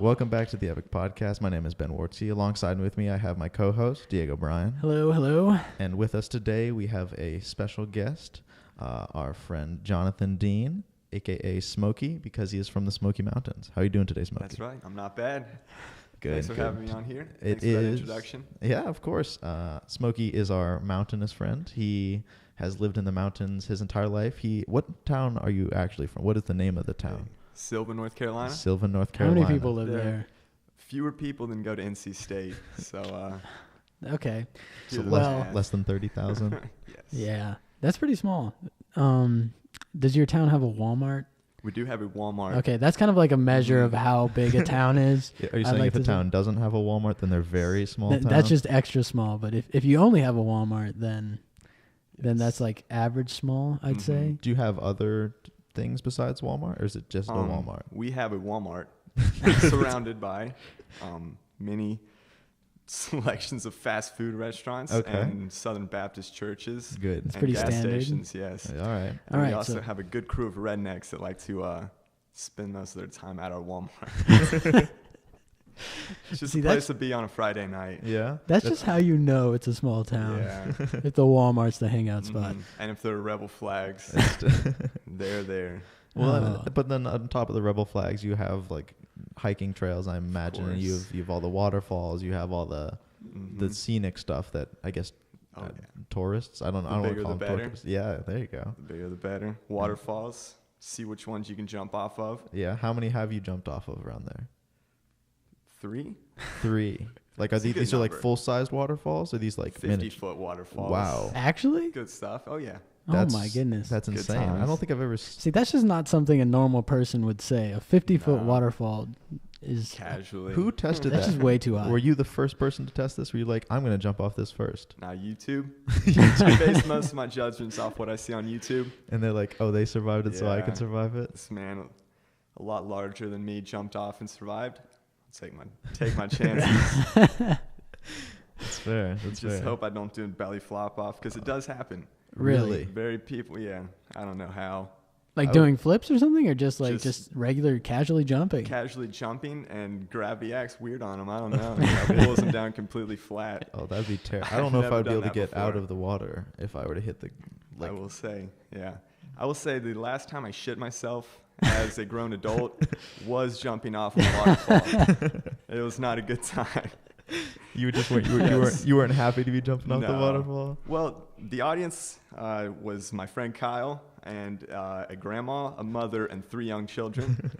Welcome back to the Epoch Podcast. My name is Ben Wartsey. Alongside with me, I have my co-host, Diego Bryan. Hello, hello. And with us today, we have a special guest, our friend Jonathan Dean, a.k.a. Smokey, because he is from the Smoky Mountains. How are you doing today, Smokey? That's right. I'm not bad. Good. Thanks for having me on here. It Thanks for that introduction. Yeah, of course. Smokey is our mountainous friend. He has lived in the mountains his entire life. What town are you actually from? What is the name of the town? Sylvan, North Carolina. Sylvan, North How Carolina. many people live there? Fewer people than go to NC State. So, Okay. So Well- less than 30,000? yes. Yeah, that's pretty small. Does your town have a Walmart? We do have a Walmart. Okay, that's kind of like a measure of how big a town is. Are you I'd saying like if a to say- town doesn't have a Walmart, then they're very small town? That's just extra small. But if you only have a Walmart, then Yes. that's like average small, I'd say. Do you have other things besides Walmart, or is it just a Walmart? We have a Walmart surrounded by many selections of fast food restaurants and Southern Baptist churches. Good. It's and pretty gas standard. stations, yes. All right. And All right, we also so- have a good crew of rednecks that like to spend most of their time at our Walmart. It's just See, a that's- place to be on a Friday night. Yeah. That's just how you know it's a small town. Yeah. If the Walmart's the hangout spot. Mhm. And if there are rebel flags, they're there. Well, Oh. but then on top of the rebel flags, you have like hiking trails. I imagine and course. you've all the waterfalls. You have all the Mhm. scenic stuff that I guess Oh, yeah. tourists. I don't The know. I don't want bigger to call the them better. tourists. Yeah. There you go. The bigger the better. Waterfalls. See which ones you can jump off of. Yeah. How many have you jumped off of around there? 3 3. Like are That's a good these are like number. full sized waterfalls? Or are these like 50-foot waterfalls. Wow. Actually? Good stuff. Oh, yeah. Oh my goodness. That's Good insane. I times. don't think I've ever. See, that's just not something a normal person would say. A 50-foot No. waterfall is Casually. Who tested that's that? just way too high. Were you the first person to test this? Were you like, I'm going to jump off this first? Now, YouTube. I base most of my judgments off what I see on YouTube. And they're like, oh, they survived it, so I Yeah. can survive it. This man, a lot larger than me, jumped off and survived. Take my chances. That's fair. That's Just fair. hope I don't do a belly flop off because it does happen. Really? Very people, yeah. I don't know how. Like I doing flips or something, or just Just regular casually jumping? Casually jumping and gravity acts weird on him. I don't know. It pulls him down completely flat. Oh, that'd be terrible. I I've don't know if never I would be done able to that get out before. of the water if I were to hit the. Like, I will say, yeah. I will say the last time I shit myself as a grown adult was jumping off a waterfall. It was not a good time. you just weren't, you weren't happy to be jumping off the No. waterfall. Well, the audience was my friend Kyle and a grandma, a mother, and 3 young children.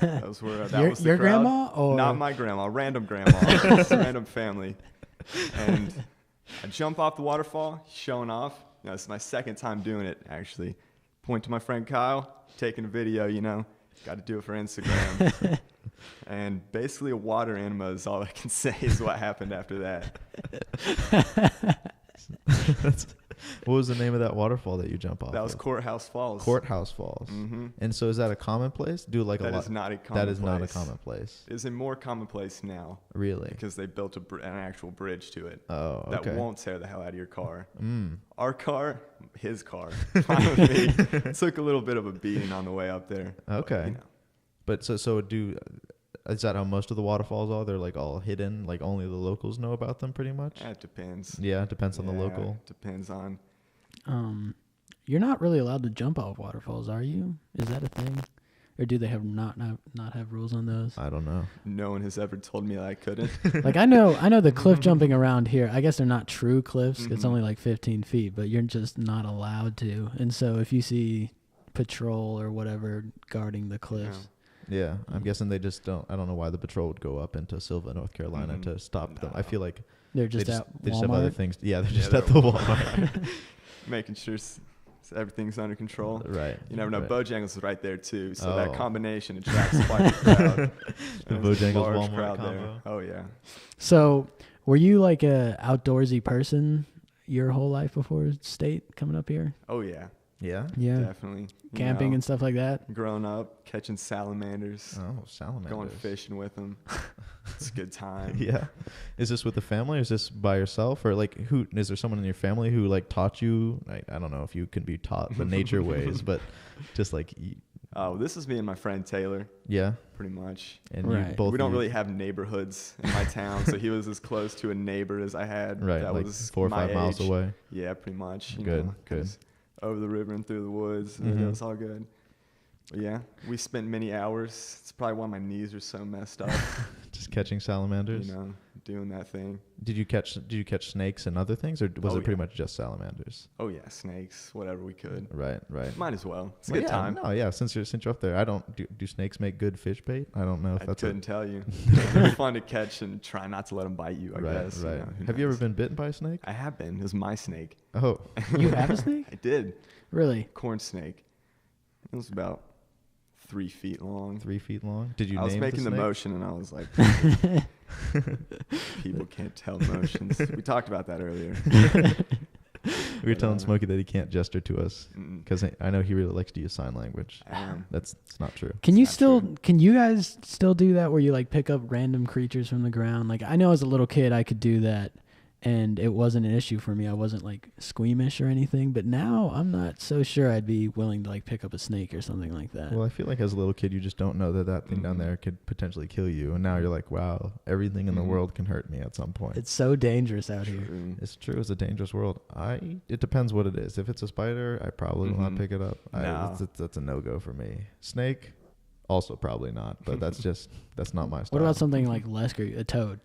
Those were that was the Your crowd. grandma or Not my grandma, random grandma, just a random family. And I jump off the waterfall, showing off. You know, it's my second time doing it, actually. Point to my friend Kyle, taking a video, you know. Got to do it for Instagram. And basically a water enema is all I can say is what happened after that. What was the name of that waterfall that you jump off? That was of? Courthouse Falls. Courthouse Falls. Mm-hmm. And so is that a common place? Do like That a lot. is not a common That is not a place. common place. It's a more commonplace now Really? because they built an actual bridge to it Oh, that okay. won't tear the hell out of your car. Mm. Our car, his car, fine with me. Took a little bit of a beating on the way up there. Okay. But, you know, But is that how most of the waterfalls are? They're like all hidden, like only the locals know about them pretty much? it depends. Yeah, it depends on the Yeah, local. Depends on. You're not really allowed to jump off waterfalls, are you? Is that a thing, or do they have not have rules on those? I don't know. No one has ever told me that I couldn't. Like I know the cliff jumping around here. I guess they're not true cliffs. It's Mhm. only like 15 feet, but you're just not allowed to. And so if you see patrol or whatever guarding the cliffs, Yeah, I'm guessing they just don't. I don't know why the patrol would go up into Sylva, North Carolina Mhm. to stop them. I No. feel like they're just they at they just have other Walmart. things. Yeah, they're Yeah, just they're at the Walmart. Making sure everything's under control. Right. You never know. Right. Bojangles is right there too, so Oh. that combination attracts quite a crowd. The There's a Bojangles large Walmart crowd combo. there. Oh yeah. So were you like a outdoorsy person your whole life before state coming up here? Oh yeah. Yeah. Yeah, Definitely. You camping know, and stuff like that. growing up, catching salamanders, Oh, salamanders. going fishing with them. It's a good time. Yeah. Is this with the family or is this by yourself or like who is there someone in your family who like taught you I don't know if you can be taught the nature ways but just like Oh, this is me and my friend Taylor, Yeah. pretty much. And Right. you both. We don't really have neighborhoods in my town, so he was as close to a neighbor as I had. Right, that like was 4 or my 5 miles age. away. Yeah, pretty much. Good, good. just over the river and through the woods. Mhm. It was all good. But yeah, we spent many hours. It's probably why my knees are so messed up. Just catching salamanders. You know, doing that thing. Did you catch snakes and other things, or was Oh, it pretty yeah. much just salamanders? Oh yeah, snakes, whatever we could. Right, right. Might as well. It's a Well, good yeah, time. No, yeah. Since you're up there, I don't do snakes make good fish bait? I don't know if I that's couldn't tell you. They're fun to catch and try not to let them bite you, I right, guess. right. You know, who Have you ever knows? been bitten by a snake? I have been. It was my snake. Oh, You have a snake? I did. Really? Corn snake. It was about 3 feet long. 3 feet long. Did you I was name making the the snake? motion and I was like, people can't tell motions. We talked about that earlier. We were telling uh, Smokey that he can't gesture to us Mm, because I know he really likes to use sign language. I am. It's not true. Can you not still? true. Can you guys still do that where you like pick up random creatures from the ground? Like I know as a little kid I could do that, and it wasn't an issue for me. I wasn't like squeamish or anything. But now I'm not so sure I'd be willing to like pick up a snake or something like that. Well, I feel like as a little kid, you just don't know that thing down Mhm. there could potentially kill you, and now you're like, wow, everything in the Mhm. world can hurt me at some point. It's so dangerous out here. True. It's true. It's a dangerous world. It depends what it is. If it's a spider, I probably will not Mhm. pick it up. No. That's a no-go for me. Snake, also probably not. But that's not my style. What about something like less a toad?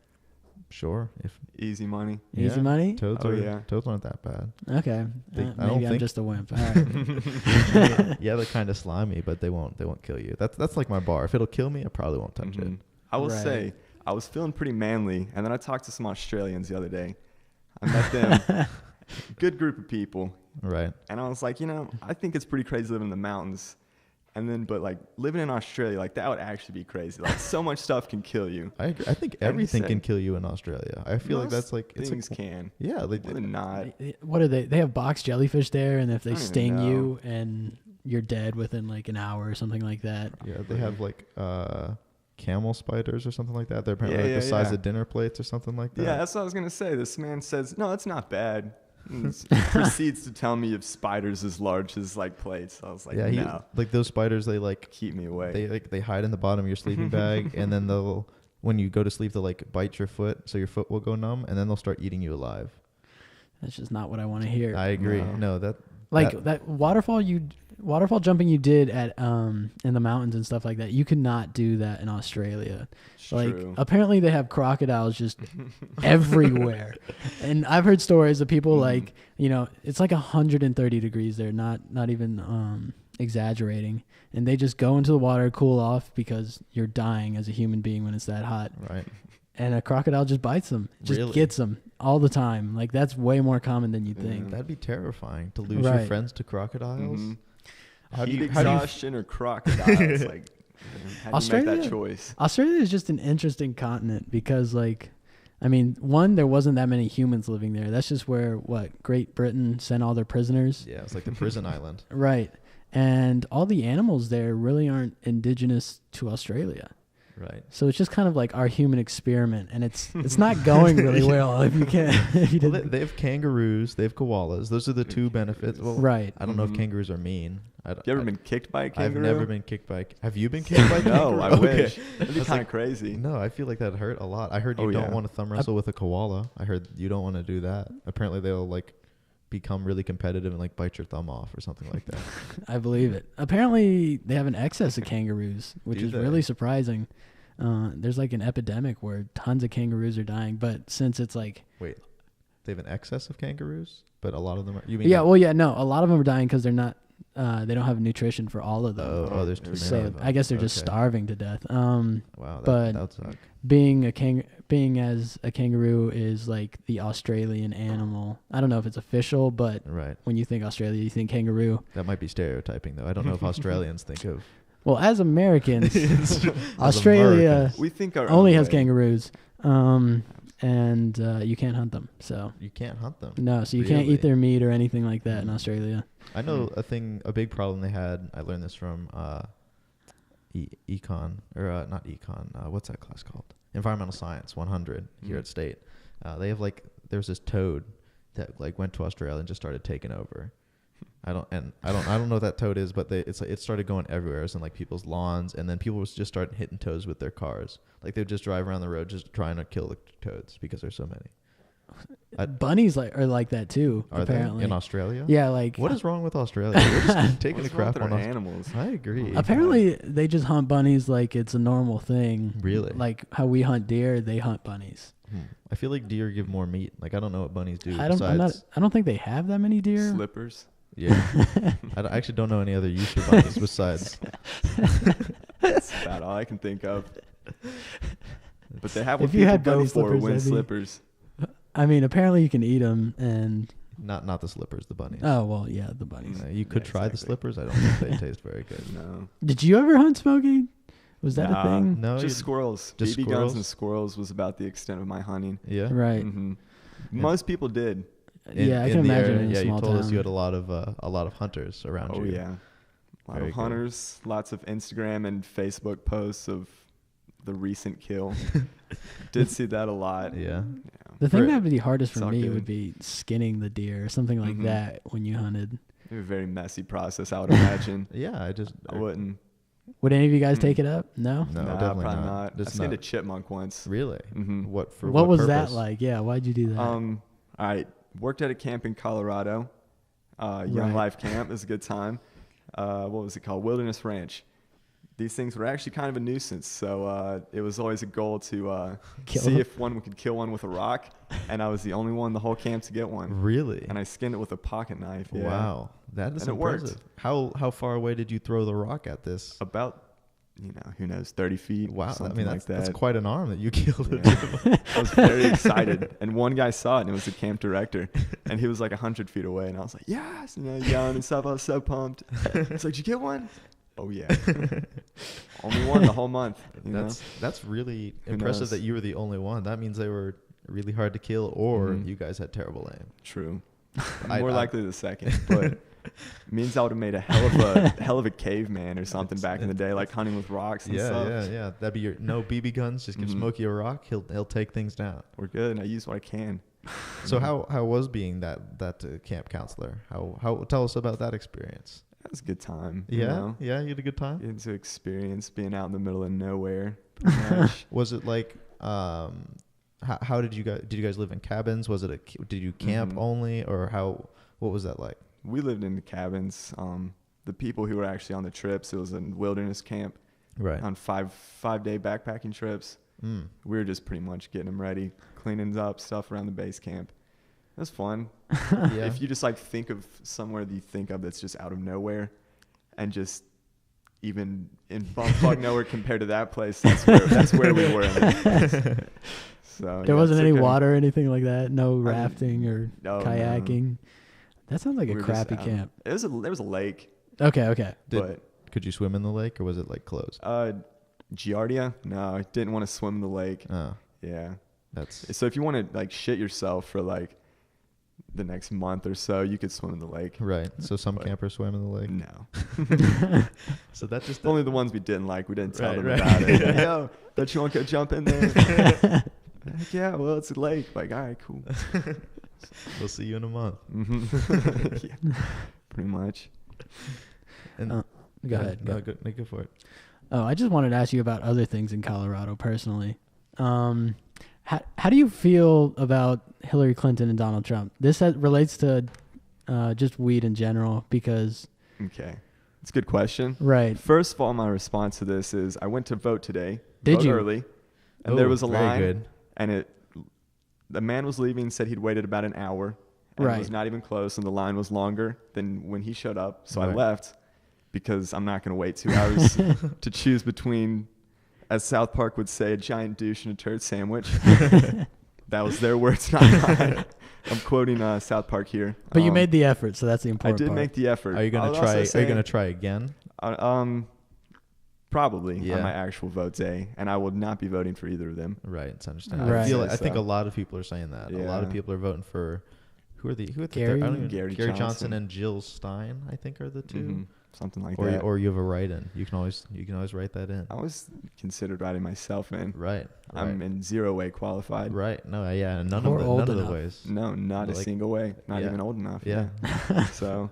Sure. If Easy money. Easy money? Toads Oh, are yeah. toads aren't that bad. Okay. They- I don't Maybe I'm think- just a wimp. All right. Yeah, they're kind of slimy, but they won't kill you. That's like my bar. If it'll kill me, I probably won't touch it. Mhm. I will Right. say, I was feeling pretty manly, and then I talked to some Australians the other day. I met them, good group of people, Right. and I was like, I think it's pretty crazy living in the mountains. And then, but like living in Australia, like that would actually be crazy. Like so much stuff can kill you. I agree. I think And everything say- can kill you in Australia. I feel like Most that's like things like, can. yeah, like More than not. What are they? They have box jellyfish there, and if they I don't even sting know. you, and you're dead within like an hour or something like that. yeah, they have like camel spiders or something like that. They're apparently Yeah, like the yeah, size yeah. of dinner plates or something like that. Yeah, that's what I was gonna say. This man says, no, that's not bad. And proceeds to tell me of spiders as large as like plates. I was like, yeah, no, like those spiders, they like keep me away. they hide in the bottom of your sleeping bag, and then they'll when you go to sleep they'll like bite your foot, so your foot will go numb, and then they'll start eating you alive. That's just not what I want to hear. I agree. No. No, Like that waterfall jumping you did at in the mountains and stuff like that. You could not do that in Australia. It's Like true. apparently they have crocodiles just everywhere, and I've heard stories of people like it's like 130 degrees there, not even exaggerating, and they just go into the water, cool off because you're dying as a human being when it's that hot, right. and a crocodile just bites them, just Really? gets them all the time. Like that's way more common than you Yeah. think. That'd be terrifying to lose your Right. friends to crocodiles. Mhm. How do Heat you exhaustion or crocodiles? Like, how do you make that Australia- choice? Australia is just an interesting continent because, like, I mean, one, there wasn't that many humans living there. That's just where, Great Britain sent all their prisoners. Yeah, it's like the prison island. Right. And all the animals there really aren't indigenous to Australia. Right. So it's just kind of like our human experiment, and it's not going really well if you can't. If you Well, didn't. they have kangaroos. They have koalas. Those are the two benefits. Well, Right. I don't know if Mhm. kangaroos are mean. You ever been kicked by a I've kangaroo? never been kicked by. Have you been kicked by a kangaroo? No, I Okay. wish. That'd be was kind like, of crazy. No, I feel like that hurt a lot. I heard you Oh, don't yeah. want to thumb wrestle with a koala. I heard you don't want to do that. Apparently, they'll like become really competitive and like bite your thumb off or something like that. I believe it. Apparently, they have an excess of kangaroos, which Do is they? really surprising. There's like an epidemic where tons of kangaroos are dying, but since it's like, Wait, they have an excess of kangaroos, but a lot of them are. You mean? yeah, well, yeah, no, a lot of them are dying because they're not, they don't have nutrition for all of them. Oh, there's too many So of them. I guess they're just Okay. starving to death. Wow, but- that would suck. Being as a kangaroo is like the Australian animal. I don't know if it's official, but Right. when you think Australia, you think kangaroo. That might be stereotyping, though. I don't know if Australians think of. Well, as Americans, As Australia Americans. We think our only own has way. kangaroos, and you can't hunt them. So You can't hunt them. no, so you can't Really? eat their meat or anything like that in Australia. I know a big problem they had. I learned this from econ, or not econ. What's that class called? Environmental Science 100 here Mhm. at State. They have there's this toad that like went to Australia and just started taking over. I don't know what that toad is, but it started going everywhere. It's in like people's lawns, and then people was just starting hitting toads with their cars. Like they'd just drive around the road just trying to kill the toads because there's so many. Bunnies are like that too. Are apparently they in Australia? Yeah, like what is wrong with Australia? We're just taking the What's wrong crap with on our us. animals? I agree. apparently they just hunt bunnies like it's a normal thing. Really? Like how we hunt deer, they hunt bunnies. I feel like deer give more meat. Like I don't know what bunnies do. I don't think they have that many deer. Slippers. Yeah. I actually don't know any other use for bunnies besides. That's about all I can think of. But they have what If you people had go bunny for, slippers, wind that'd be- slippers. I mean, apparently you can eat them, and Not the slippers, the bunnies. oh well, yeah, the bunnies. You could Yeah, try the exactly. slippers. I don't think they taste very good. No. Did you ever hunt, Smokey? Was that a Nah, thing? No, just squirrels. just BB squirrels? guns and squirrels was about the extent of my hunting. Yeah. Right. hmm Most people did. Yeah, I can the imagine area- in a yeah, small you told town. us you had a lot of hunters around Oh you. yeah, a lot Very of good. hunters, lots of Instagram and Facebook posts of the recent kill. Did see that a lot. Yeah. The thing For- that would be hardest It's for all me good. would be skinning the deer or something like Mhm. that when you hunted. A very messy process, I would imagine. Yeah. I wouldn't. Would any of you guys Mm. take it up? No. No, Nah, definitely probably not. not. I Just skinned a not. chipmunk once. Really? hmm What for? What was that purpose? like? Yeah. Why'd you do that? All right. Worked at a camp in Colorado. Young Right. Life Camp. It was a good time. What was it called? Wilderness Ranch. These things were actually kind of a nuisance, so it was always a goal to Kill see them? if one could kill one with a rock, and I was the only one in the whole camp to get one. Really? And I skinned it with a pocket knife. Yeah. Wow. That is And it worked. impressive. How far away did you throw the rock at this? About, who knows, 30 feet. Wow. I something mean, like that's that. quite an arm that you killed. Yeah. I was very excited, and one guy saw it, and it was the camp director, and he was like 100 feet away, and I was like, yes, yelling and stuff. I was so pumped. He's like, did you get one? Oh yeah. Only one the whole month. You know? That's really Who impressive knows? that you were the only one. That means they were really hard to kill, or Mhm. you guys had terrible aim. True. I- More I- likely the second, but it means I would have made a hell of a caveman or something back in the day, like hunting with rocks and stuff. Yeah. That'd be your no BB guns. Just give Mhm. Smokey a rock. He'll take things down. We're good, and I use what I can. So how was being that camp counselor? How tell us about that experience? That was a good time. Yeah, you had a good time. Get to experience being out in the middle of nowhere. Pretty much. Was it like how did you guys live in cabins? Was it did you camp Mhm. only, or what was that like? We lived in the cabins. The people who were actually on the trips, it was a wilderness camp Right. on five-day backpacking trips. Mm. We were just pretty much getting them ready, cleaning up stuff around the base camp. It was fun. Yeah. If you just like think of somewhere that you think of that's just out of nowhere, and just even in bumfuck nowhere compared to that place, that's where we were. So There yeah, wasn't it's any okay. water or anything like that. No rafting or No, kayaking. That sounds like We a were just crappy out. camp. There was a lake, Okay. Could you swim in the lake, or was it like closed? but Giardia. No, I didn't want to swim in the lake. Oh, Yeah. that's So if you want to like shit yourself for like the next month or so, you could swim in the lake. right. So some But- campers swam in the lake. No. So that's just Only the ones we didn't like. We didn't tell Right, them right. about it. Like, yo, bet you want to go jump in there? Like, yeah, well, it's a lake. Like, all right, cool. We'll see you in a month. Yeah, pretty much. And Go ahead. No, go for it. Oh, I just wanted to ask you about other things in Colorado personally. How do you feel about Hillary Clinton and Donald Trump? This relates to just weed in general because Okay. It's a good question. right. First of all, my response to this is I went to vote today. Did vote you? early. And Oh, there was a very line. good. And the man was leaving, said he'd waited about an hour. And Right. it was not even close, and the line was longer than when he showed up. So I Right. left because I'm not going to wait 2 hours to choose between, as South Park would say, a giant douche and a turd sandwich. That was their words, not mine. I'm quoting South Park here. But you made the effort, so that's the I important did part. make the effort. Are you gonna I'll try? also Are you gonna say, try again? Probably Yeah. on my actual vote day, and I will not be voting for either of them. Right. It's understandable. Right. I think So- a lot of people are saying that. A lot of Yeah. people are voting for who are the Gary- I don't even- Gary Johnson Johnson. and Jill Stein, I think, are the two. Mhm. something like or that. or you have a write-in. You can always write that in. I was considered writing myself in. Right. I'm in 0 way qualified. Right. No. Yeah. None Or of old the enough. ways. No, not a Like, single way. Not yeah. even old enough. Yeah. So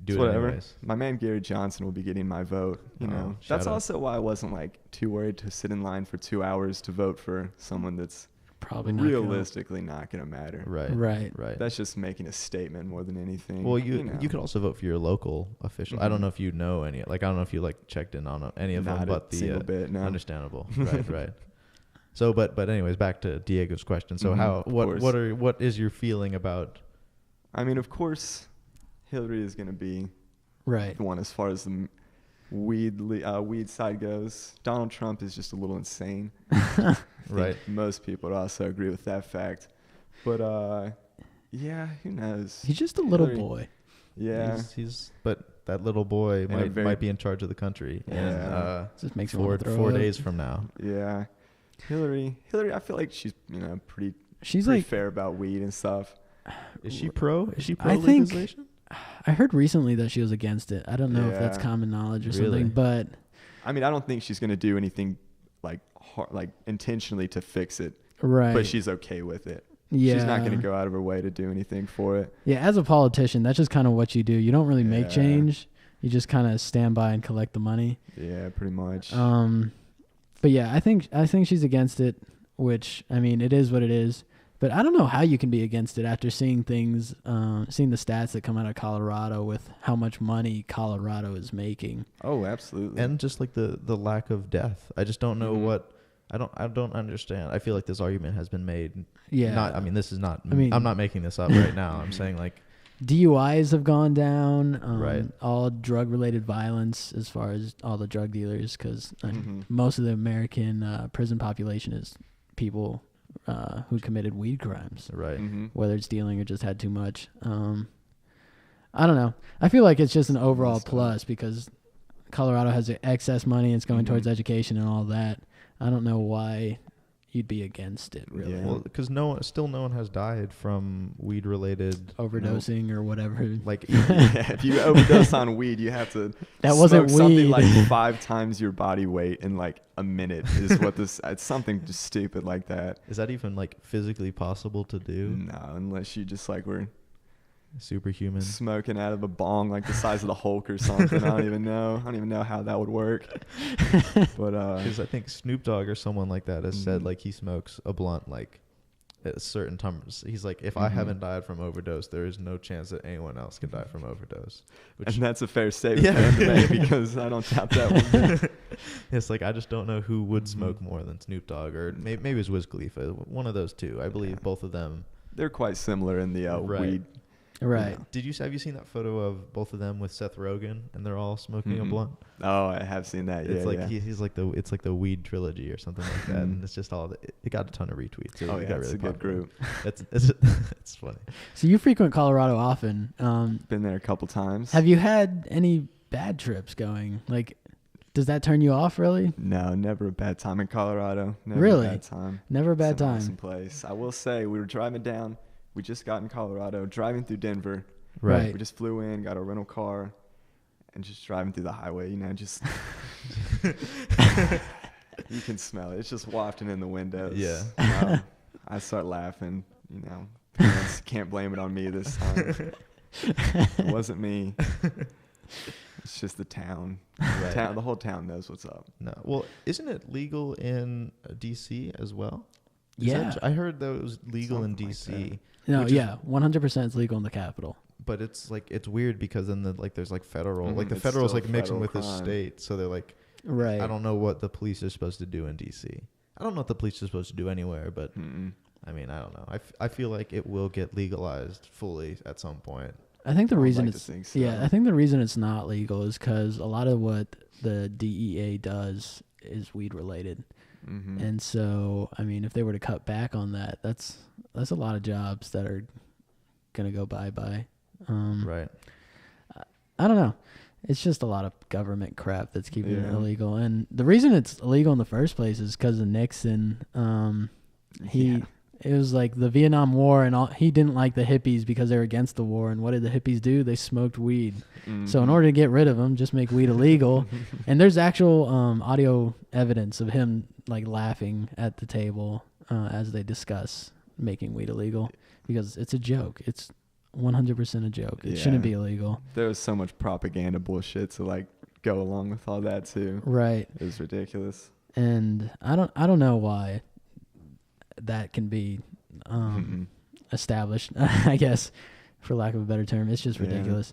Do it's it whatever. anyways. My man Gary Johnson will be getting my vote. You Oh, know, shout that's out. also why I wasn't like too worried to sit in line for 2 hours to vote for someone that's Probably not realistically not going to matter. Right. Right. Right. That's just making a statement more than anything. Well, you know. could also vote for your local official. I don't Mhm. know if you know any. Like, I don't know if you like checked in on any of them, Not but a single bit. No. understandable. Right. Right. So, but anyways, back to Diego's question. So, Mhm, of course. what is your feeling about? I mean, of course, Hillary is going to be Right. the one as far as the weed side goes. Donald Trump is just a little insane. I Right. think most people would also agree with that fact. But yeah, who knows? He's just a little Hillary- boy. Yeah. But that little boy And a might very- be in charge of the country. Yeah. And Just makes me four want to throw four up. days from now. Yeah. Hillary, I feel like she's, pretty She's pretty like, fair about weed and stuff. Is she pro? Is she pro I think- legalization? I heard recently that she was against it. I don't know if that's Yeah. common knowledge or Really? something, but I mean, I don't think she's going to do anything like intentionally to fix it, right. but she's okay with it. yeah. She's not going to go out of her way to do anything for it. Yeah, as a politician, that's just kind of what you do. You don't really make Yeah. change. You just kind of stand by and collect the money. Yeah, pretty much. But yeah, I think she's against it, which I mean, it is what it is. But I don't know how you can be against it after seeing things, seeing the stats that come out of Colorado with how much money Colorado is making. Oh, absolutely. And just like the lack of death. I just don't know Mhm. what. I don't understand. I feel like this argument has been made. Yeah. I mean, this is not. I mean- I'm not making this up right now. I'm saying like. DUIs have gone down. Right. All drug-related violence, as far as all the drug dealers, because Mhm. most of the American prison population is people who committed weed crimes, Right. Mhm. whether it's dealing or just had too much. I don't know. I feel like it's just an overall Messed up. plus because Colorado has excess money. It's going Mhm. towards education and all that. I don't know why you'd be against it, really. Yeah. Well, because no one has died from weed related Overdosing or whatever. like Yeah, if you overdose on weed, you have to That wasn't smoke something weed. like 5 times your body weight in like a minute is what this. It's something just stupid like that. is that even like physically possible to do? No, unless you just like were Superhuman. smoking out of a bong like the size of the Hulk or something. I don't even know how that would work. But Because I think Snoop Dogg or someone like that has said Mhm. like he smokes a blunt like at certain times. He's like, if I Mhm. haven't died from overdose, there is no chance that anyone else can die from overdose. Which and that's a fair statement Yeah. for him to make because I don't doubt that one. it's like I just don't know who would Mhm. smoke more than Snoop Dogg or maybe it was Wiz Khalifa. One of those two. I believe Yeah. both of them. They're quite similar in the Right. weed. Right. Have you seen that photo of both of them with Seth Rogen and they're all smoking a Mhm. blunt? Oh, I have seen that. It's Yeah, like yeah. he's like it's like the weed trilogy or something like that, and Mhm. it's just all it got a ton of retweets. Oh It yeah, got it's really a good popular. group. It's funny. So you frequent Colorado often. Been there a couple times. Have you had any bad trips going? Like, does that turn you off, really? No, never a bad time in Colorado. Never Really? a bad time. Never a bad It's an time. Awesome place. I will say we were driving down. We just got in Colorado, driving through Denver. Right. We just flew in, got a rental car, and just driving through the highway. Just you can smell it. It's just wafting in the windows. Yeah. I start laughing. Parents can't blame it on me this time. It wasn't me. It's just the town. Right. The whole town knows what's up. No. Well, isn't it legal in D.C. as well? Yeah. I heard that it was legal in Something like D.C. No, which is- yeah, 100% is legal in the capital. But it's like it's weird because then there's like federal like Mhm, the it's federal's still like mixing federal with the crime. state, so they're like Right. I don't know what the police are supposed to do in D.C. I don't know what the police are supposed to do anywhere, but Mm-mm. I mean I don't know. I feel like it will get legalized fully at some point. I think the I would reason like to it's think so. yeah, I think the reason it's not legal is because a lot of what the DEA does is weed related, Mhm. and so I mean, if they were to cut back on that, that's a lot of jobs that are gonna go bye. Right. I don't know. It's just a lot of government crap that's keeping it Yeah. illegal, and the reason it's illegal in the first place is because of Nixon. He Yeah. it was like the Vietnam War, and all, he didn't like the hippies because they were against the war. And what did the hippies do? They smoked weed. So in order to get rid of them, just make weed illegal. And there's actual audio evidence of him like laughing at the table as they discuss making weed illegal, because it's a joke. It's 100% a joke. It shouldn't be illegal. There was so much propaganda bullshit to like go along with all that too. Right. It was ridiculous. And I don't know why that can be established. I guess, for lack of a better term, it's just ridiculous.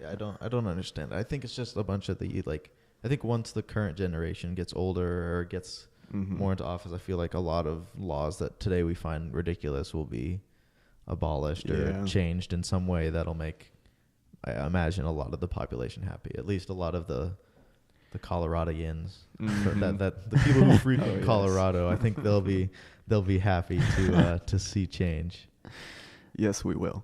Yeah, I don't understand. I think it's just a bunch of the like. I think once the current generation gets older or gets more into office, I feel like a lot of laws that today we find ridiculous will be abolished or changed in some way that'll make, I imagine, a lot of the population happy. At least a lot of the Coloradians, that the people who frequent Colorado, I think they'll be happy to see change. Yes, we will.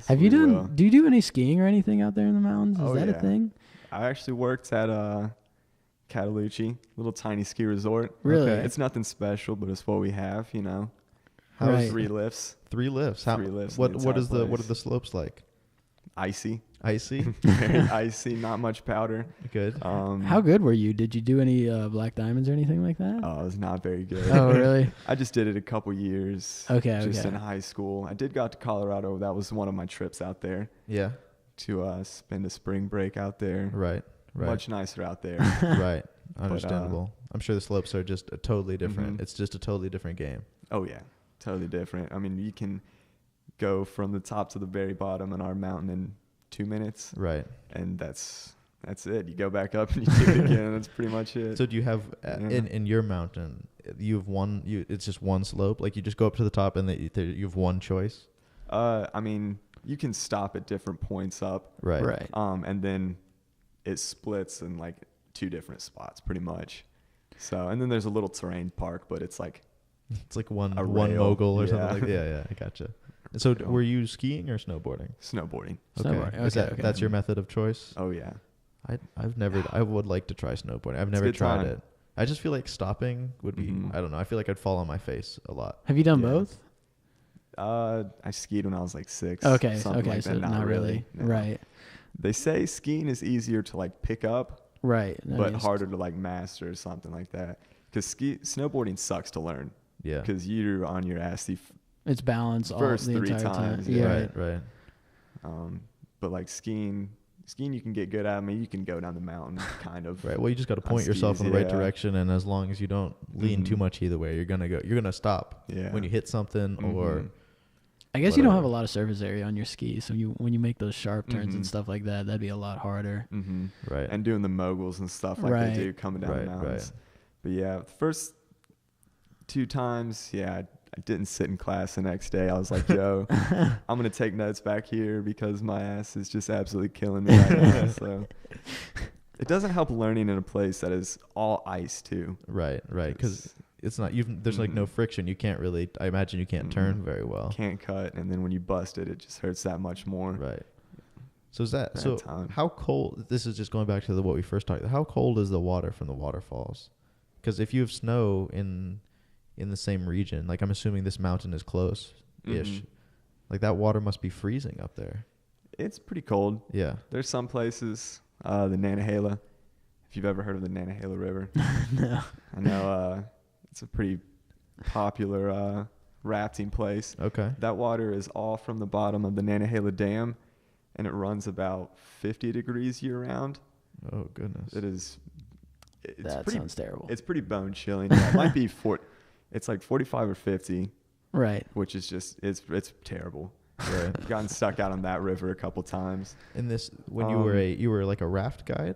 Have you done? Do you do any skiing or anything out there in the mountains? Is that a thing? I actually worked at Catalucci, little tiny ski resort. Really? Okay. It's nothing special, but it's what we have, you know. Right. 3 lifts. 3 lifts. Three lifts. What are the slopes like? Icy. Icy. Very icy. Not much powder. Good. How good were you? Did you do any black diamonds or anything like that? I was not very good. Oh, really? I just did it a couple years. Just in high school. I did go out to Colorado. That was one of my trips out there. Yeah. To spend a spring break out there. Right. Much nicer out there. Right. Understandable. I'm sure the slopes are just a totally different. It's just a totally different game. Oh yeah, totally different. I mean, you can go from the top to the very bottom in our mountain in 2 minutes. Right. And that's it. You go back up and you do it again. That's pretty much it. So do you have in your mountain? You have one. It's just one slope. Like you just go up to the top and you have one choice. I mean, you can stop at different points up. Right. Right. And then it splits in like 2 different spots, pretty much. So, and then there's a little terrain park, but it's like one rail. mogul or something like that. Yeah, I gotcha. So were you skiing or snowboarding? Snowboarding. Okay. That's your method of choice? Oh yeah. I would like to try snowboarding. I've never tried it. I just feel like stopping would be, I don't know. I feel like I'd fall on my face a lot. Have you done both? I skied when I was like 6. Okay. So not really. No. Right. They say skiing is easier to like pick up. Right. But harder to like master or something like that. Because snowboarding sucks to learn. Yeah. Because you're on your ass it's balance first all the 3 entire times. time. Yeah. Right. But like skiing you can get good at. I mean, you can go down the mountain kind of. Right. Well, you just got to point yourself in the right direction, and as long as you don't lean too much either way, you're gonna stop when you hit something or. I guess you don't have a lot of surface area on your skis, so when you make those sharp turns and stuff like that, that'd be a lot harder. Right. And doing the moguls and stuff like they do coming down the mountains. Right. But yeah, the first 2 times, I didn't sit in class the next day. I was like, yo, I'm going to take notes back here because my ass is just absolutely killing me right now. So it doesn't help learning in a place that is all ice too. Right. Because it's not, there's like no friction. You can't really, I imagine you can't turn very well. Can't cut. And then when you bust it, it just hurts that much more. Right. So how cold, this is just going back to what we first talked about. How cold is the water from the waterfalls? Because if you have snow in the same region, like I'm assuming this mountain is close-ish, like that water must be freezing up there. It's pretty cold. Yeah. There's some places, the Nantahala, if you've ever heard of the Nantahala River. No. I know it's a pretty popular rafting place. Okay. That water is all from the bottom of the Nantahala Dam, and it runs about 50 degrees year-round. Oh, goodness. It is... That sounds terrible. It's pretty bone chilling. Yeah, it might be it's like 45 or 50. Right. Which is just it's terrible. Right. I've gotten stuck out on that river a couple times. In this, when you were like a raft guide?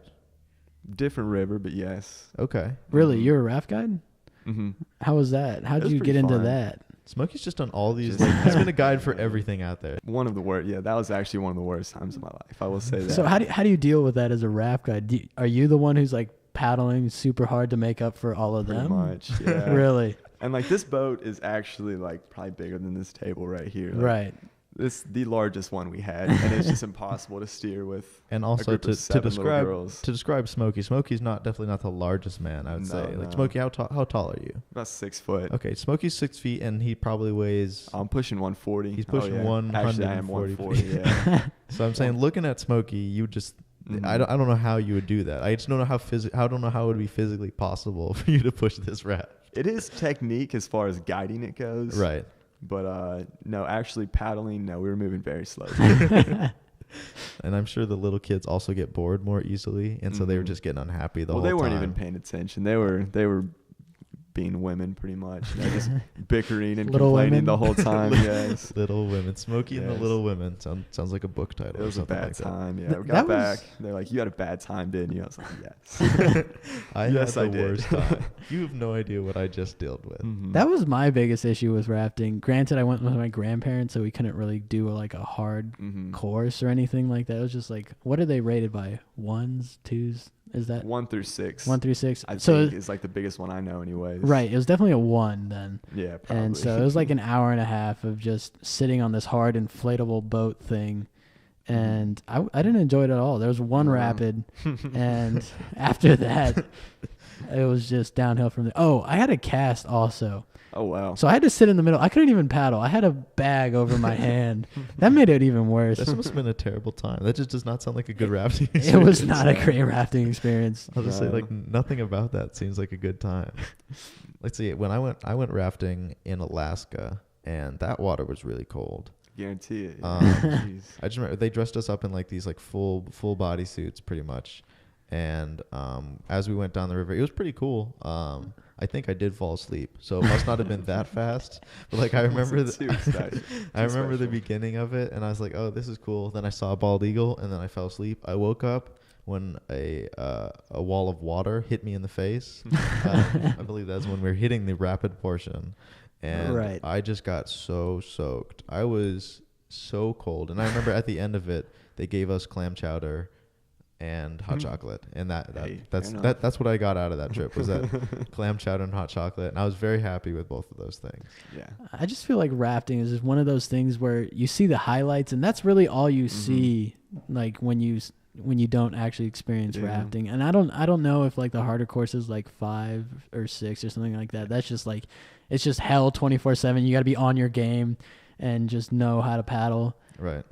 Different river, but yes. Okay. Really, you're a raft guide? Mm-hmm. How was that? How did you get into that? Smokey's just done all these. He's been a guide for everything out there. One of the worst. Yeah, that was actually one of the worst times of my life. I will say that. So how do you deal with that as a raft guide? Are you the one who's like paddling super hard to make up for all of them? Pretty much, yeah. Really? And like this boat is actually like probably bigger than this table right here. Like, right. This the largest one we had, and it's just impossible to steer with. And a also group of to 7 little describe girls. Smokey's definitely not the largest man, I would No, say. Like no. Smokey, how tall are you? About 6 foot. Okay, Smokey's 6 feet, and he probably weighs. I'm pushing 140. He's pushing yeah. 140 Actually, I am 140. Yeah. So I'm saying, looking at Smokey, you just. Mhm. I don't know how you would do that. I just don't know I don't know how it would be physically possible for you to push this raft. It is technique as far as guiding it goes. Right. But no, actually paddling, no, we were moving very slowly. And I'm sure the little kids also get bored more easily, and so they were Mhm. just getting unhappy the whole Well, time. they weren't even paying attention. They were being women pretty much. Just bickering and Little complaining women. the whole time. Yes. Little Women. Smokey and the Yes. Little Women. Sounds like a book title. It or was a something bad like that. time. Yeah, Th- we that got was- back. They're like, "You had a bad time, didn't you?" I was like, "Yes." I Yes, had I the did. worst time. You have no idea what I just dealt with. Mhm. That was my biggest issue with rafting. Granted, I went with my grandparents, so we couldn't really do a hard Mhm. course or anything like that. It was just like, what are they rated by? 1s, 2s? Is that 1 through 6. 1 through 6? I So think is like the biggest one I know, anyways. right, it was definitely a 1 then. Yeah, probably. And so it was like an hour and a half of just sitting on this hard inflatable boat thing. And I didn't enjoy it at all. There was one Wow. rapid, and after that, it was just downhill from there. Oh, I had a cast also. Oh wow. So I had to sit in the middle. I couldn't even paddle. I had a bag over my hand. That made it even worse. This must have been a terrible time. That just does not sound like a good rafting It experience. was not a great rafting experience. I'll just say, No. like, nothing about that seems like a good time. Let's see. When I went rafting in Alaska, and that water was really cold. Guarantee it. Jeez. I just remember they dressed us up in like these like full body suits pretty much, and as we went down the river, it was pretty cool. I think I did fall asleep, so it must not have been that fast. But like I remember, I remember the beginning of it, and I was like, "Oh, this is cool." Then I saw a bald eagle, and then I fell asleep. I woke up when a wall of water hit me in the face. I believe that's when we were hitting the rapid portion, and Right. I just got so soaked. I was so cold, and I remember at the end of it, they gave us clam chowder and hot chocolate, and Hey, fair that's what I got out of that trip was that clam chowder and hot chocolate, and I was very happy with both of those things. Yeah. I just feel like rafting is just one of those things where you see the highlights, and that's really all you see. Like when you don't actually experience Yeah. rafting. And I don't know if like the harder courses like 5 or 6 or something like that. That's just like it's just hell 24/7. You got to be on your game and just know how to paddle. Right.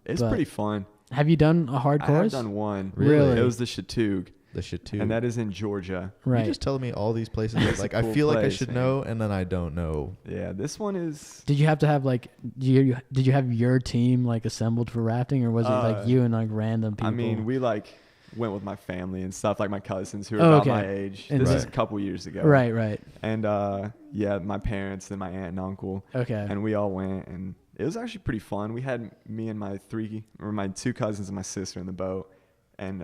It's but pretty fun. Have you done a hard I course? have done one. Really? It was the Chattoog, The shit too. and that is in Georgia. Right. You just telling me all these places that, It's a like I cool feel like I place, should man. know, and then I don't know. Yeah, this one is. Did you have to have like did you have your team like assembled for rafting, or was it like you and like random people? I mean, we like went with my family and stuff, like my cousins who are Oh, about okay. my age. And This Right. is a couple years ago. right. And yeah, my parents and my aunt and uncle, Okay. and we all went, and it was actually pretty fun. We had me and my 2 cousins and my sister in the boat, and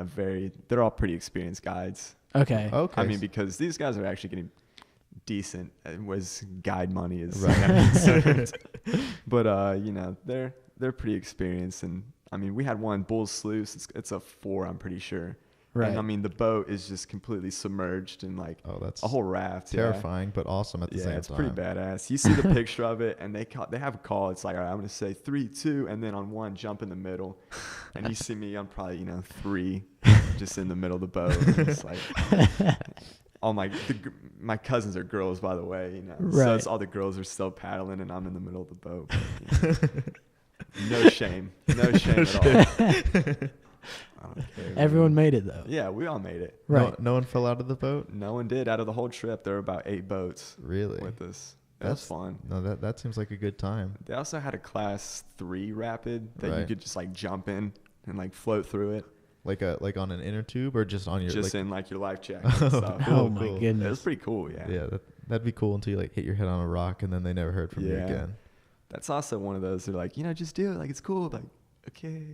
they're all pretty experienced guides. Okay. Okay. I mean, because these guys are actually getting decent was guide money is Right. but you know, they're pretty experienced, and I mean, we had one Bull's Sluice. It's a 4, I'm pretty sure. Right. And I mean, the boat is just completely submerged in like Oh, that's a whole raft. terrifying, but awesome at the Yeah, same it's time. pretty badass. You see the picture of it, and they have a call. It's like, all right, I'm gonna say 3, 2, and then on 1, jump in the middle. And you see me, I'm probably 3, just in the middle of the boat. And it's like, all my cousins are girls, by the way. So Right. it's all the girls are still paddling, and I'm in the middle of the boat. No shame at all. I don't care. Everyone made it though. Yeah, we all made it. Right. No one fell out of the boat. No one did. Out of the whole trip, there were about 8 boats Really? with us. That was fun. No, that seems like a good time. They also had a class 3 rapid that you Right. could just like jump in and like float through it, Like on an inner tube or just on your just like, in like your life jacket and stuff. Oh Cool, my cool. It goodness. was pretty cool. Yeah. yeah, that'd be cool until you like hit your head on a rock and then they never heard from you Yeah. again. That's also one of those. They're like, just do it. Like it's cool. Like, okay,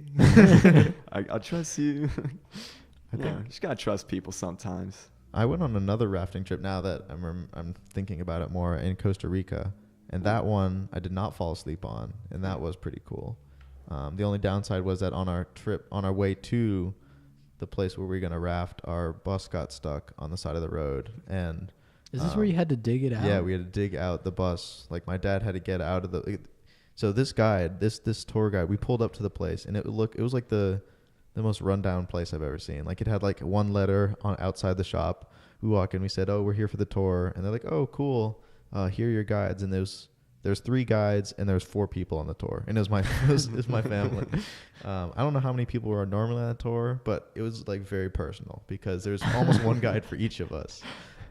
I'll trust you. I think You just gotta trust people sometimes. I went on another rafting trip now that I'm thinking about it more in Costa Rica, and that one I did not fall asleep on, and that was pretty cool. The only downside was that on our way to the place where we were gonna raft, our bus got stuck on the side of the road, and Is this where you had to dig it out? yeah, we had to dig out the bus. Like my dad had to get out of So this guide, this tour guide, we pulled up to the place, and it was like the most rundown place I've ever seen. Like, it had like one letter on outside the shop. We walk in, we said, "Oh, we're here for the tour," and they're like, "Oh, cool. Here are your guides." And there's 3 guides, and there's 4 people on the tour, and it was my it was my family. I don't know how many people were normally on the tour, but it was like very personal because there's almost one guide for each of us.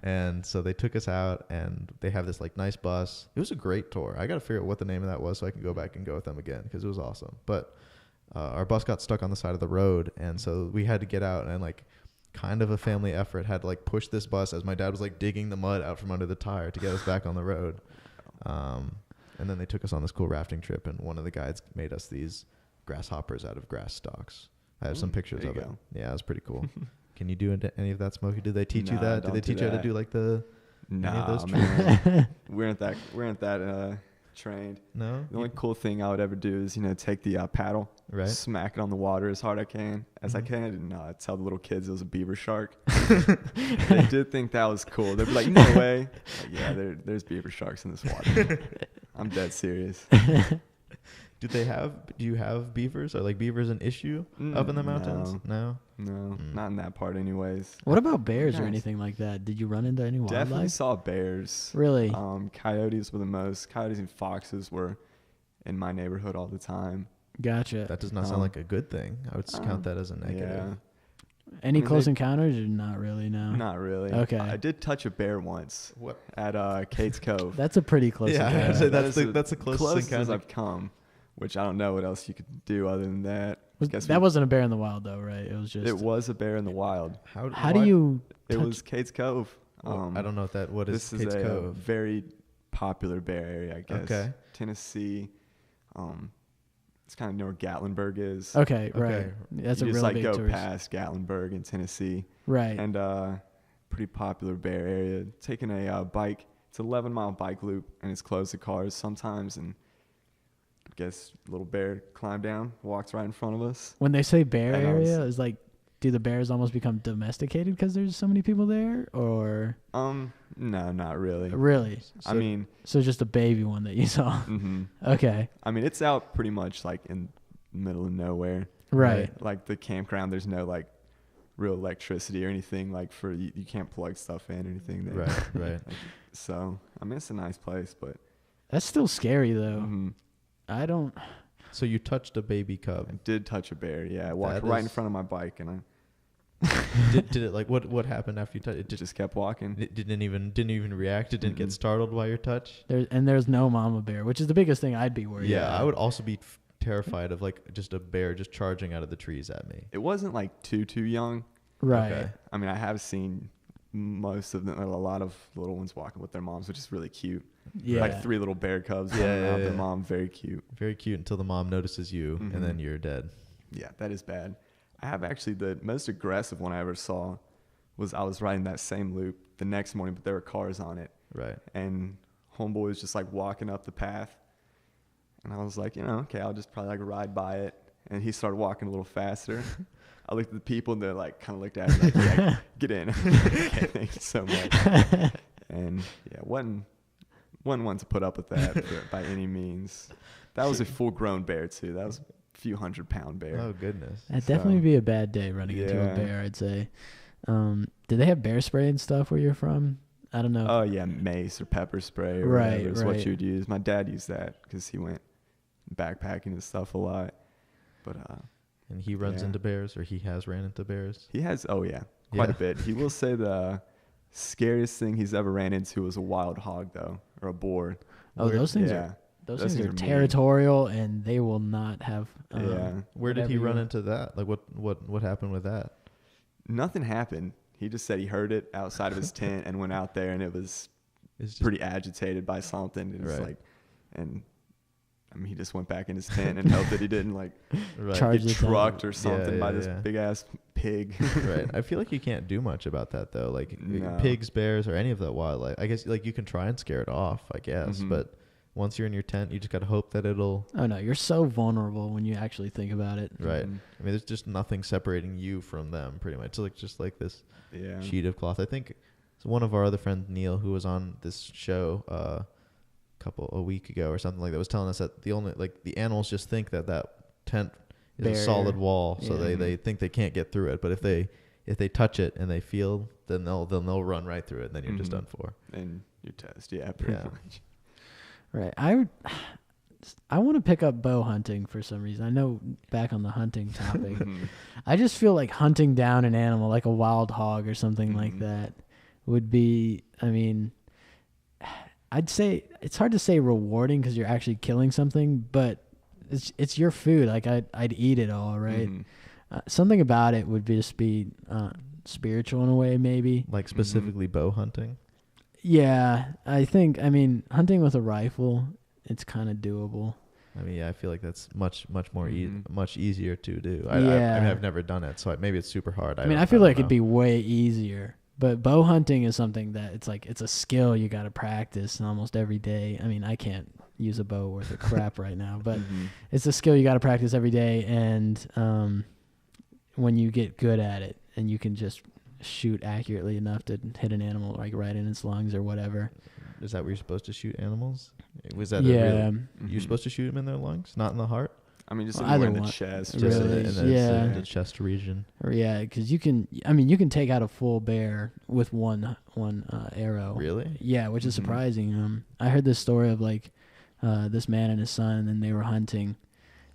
And so they took us out, and they have this like nice bus. It was a great tour. I got to figure out what the name of that was so I can go back and go with them again because it was awesome. But our bus got stuck on the side of the road, and so we had to get out, and like kind of a family effort had to like push this bus as my dad was like digging the mud out from under the tire to get us back on the road. And then they took us on this cool rafting trip, and one of the guides made us these grasshoppers out of grass stalks. I have some pictures of it. Yeah, it was pretty cool. Can you do any of that, Smokey? Did they teach you that? Did they teach you how to do like any of those man. we aren't that trained. No? The only cool thing I would ever do is, take the paddle, Right. smack it on the water as hard as I can, and tell the little kids it was a beaver shark. They did think that was cool. They'd be like, "No way." Like, yeah, there's beaver sharks in this water. I'm dead serious. Do you have beavers? Are like beavers an issue up in the mountains? No? Not in that part anyways. What about bears or Nice. anything like that? Did you run into any wildlife? Definitely saw bears. Really? Coyotes were the most. Coyotes and foxes were in my neighborhood all the time. Gotcha. That does not sound like a good thing. I would count that as a negative. Yeah. Any I mean, close encounters or not really? No. Not really. Okay. I did touch a bear once. What? At Kate's Cove. That's a pretty close Yeah, encounter. I'd say that's the closest closest encounter. as I've come, which I don't know what else you could do other than that. That wasn't a bear in the wild though, right? It was just. It was a bear in the wild. How do you? It touch- was Kate's Cove. I don't know what is This Kate's is a Cove. very popular bear area, I guess. Okay. Tennessee. It's kind of near where Gatlinburg is. Okay, right. Okay. That's you a just really like big go tourist. past Gatlinburg in Tennessee, Right. and pretty popular bear area. Taking a bike, it's an 11-mile bike loop, and it's closed to cars sometimes. And I guess little bear climbed down, walks right in front of us. When they say bear And I was- area, is like, do the bears almost become domesticated because there's so many people there, or No, not really. really? I mean, So just a baby one that you saw. Okay. I mean, it's out pretty much like in the middle of nowhere. Right. Like the campground, there's no like real electricity or anything like for you can't plug stuff in or anything there. Right. So I mean, it's a nice place, but That's still scary though. mhm. I don't. So you touched a baby cub. I did touch a bear. Yeah, I walked That right in is- front of my bike, and did it like what happened after you touched it? just kept walking. It didn't even react. It didn't get Mm-mm. startled by your touch. There's no mama bear, which is the biggest thing I'd be worried. Yeah, about. I would also be terrified of like just a bear just charging out of the trees at me. It wasn't like too young. Right. Okay. I mean, I have seen most of them, a lot of little ones walking with their moms, which is really cute. Yeah. Like 3 little bear cubs Yeah, running around yeah, their yeah. mom, very cute. Very cute until the mom notices you, Mhm. and then you're dead. Yeah, that is bad. I have actually the most aggressive one I ever saw was I was riding that same loop the next morning, but there were cars on it. Right. And homeboy was just like walking up the path. And I was like, okay, I'll just probably like ride by it. And he started walking a little faster. I looked at the people and they like kind of looked at me like, yeah, get in. Okay, thank you so much. And yeah, wasn't one to put up with that by any means. That was a full grown bear too. That was a few 100-pound bear. Oh goodness. That'd definitely So- be a bad day running into a Yeah. bear, I'd say. Did they have bear spray and stuff where you're from? I don't know. Oh yeah, mace or pepper spray or Right, whatever is right. what you'd use. My dad used that because he went backpacking and stuff a lot. But And he runs Yeah. into bears, or he has ran into bears. he has, quite a Yeah. bit. He will say the scariest thing he's ever ran into was a wild hog though, or a boar. Oh, those things yeah. are those those things things are are mean. territorial, and they will not have. Yeah. Where did he whatever run you- into that? Like what happened with that? Nothing happened. He just said he heard it outside of his tent and went out there, and it was It's just pretty agitated by something. It was Right. like, and I mean, he just went back in his tent and hoped that he didn't like right. Charge get the tent. trucked or something by yeah, this yeah. big ass pig. Right. I feel like you can't do much about that though. Like No. pigs, bears, or any of that wildlife. I guess like you can try and scare it off, I guess. Mhm. But once you're in your tent, you just gotta hope that it'll. Oh no, you're so vulnerable when you actually think about it. Right. Mhm. I mean, there's just nothing separating you from them, pretty much. It's like just like this Yeah. sheet of cloth. I think one of our other friends, Neil, who was on this show a a week ago or something like that was telling us that the animals just think that tent is Barrier. a solid wall, so Yeah. they think they can't get through it. But if they touch it and they feel, then they'll run right through it, and then you're just done for. And you test, pretty Yeah. much. Right. I want to pick up bow hunting for some reason. I know, back on the hunting topic, I just feel like hunting down an animal like a wild hog or something like that would be, I mean, I'd say it's hard to say rewarding because you're actually killing something, but it's your food. Like I'd eat it all, right? Something about it would just be spiritual in a way, maybe. Like specifically bow hunting. Yeah, I mean, hunting with a rifle, it's kind of doable. I mean, yeah, I feel like that's much more much easier to do. I Yeah. mean, I've never done it, so maybe it's super hard. I mean, I feel like it'd be way easier. But bow hunting is something that it's a skill you got to practice almost every day. I mean, I can't use a bow worth of crap right now, but it's a skill you got to practice every day. And when you get good at it and you can just shoot accurately enough to hit an animal like right in its lungs or whatever. Is that where you're supposed to shoot animals? Was that you're supposed to shoot them in their lungs, not in the heart? I mean, just Well, anywhere either in the one. chest. Just Really? in the Yeah. chest region. Or yeah, because you can take out a full bear with one arrow. Really? Yeah, which is surprising. I heard this story of like this man and his son, and they were hunting,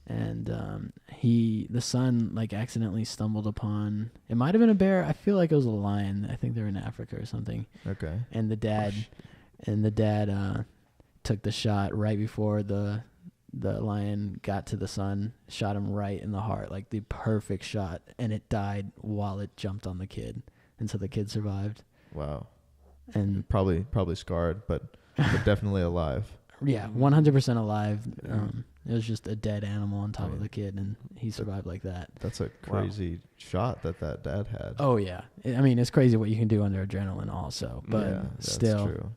and the son like accidentally stumbled upon, it might have been a bear. I feel like it was a lion. I think they're in Africa or something. Okay. And the dad took the shot right before the lion got to the son, shot him right in the heart, like the perfect shot, and it died while it jumped on the kid, and so the kid survived. Wow. And Probably scarred, but definitely alive. yeah, 100% alive. Yeah. It was just a dead animal on top of the kid, and he survived like that. That's a crazy shot that dad had. Oh yeah, I mean, it's crazy what you can do under adrenaline, also, but yeah, that's still, true.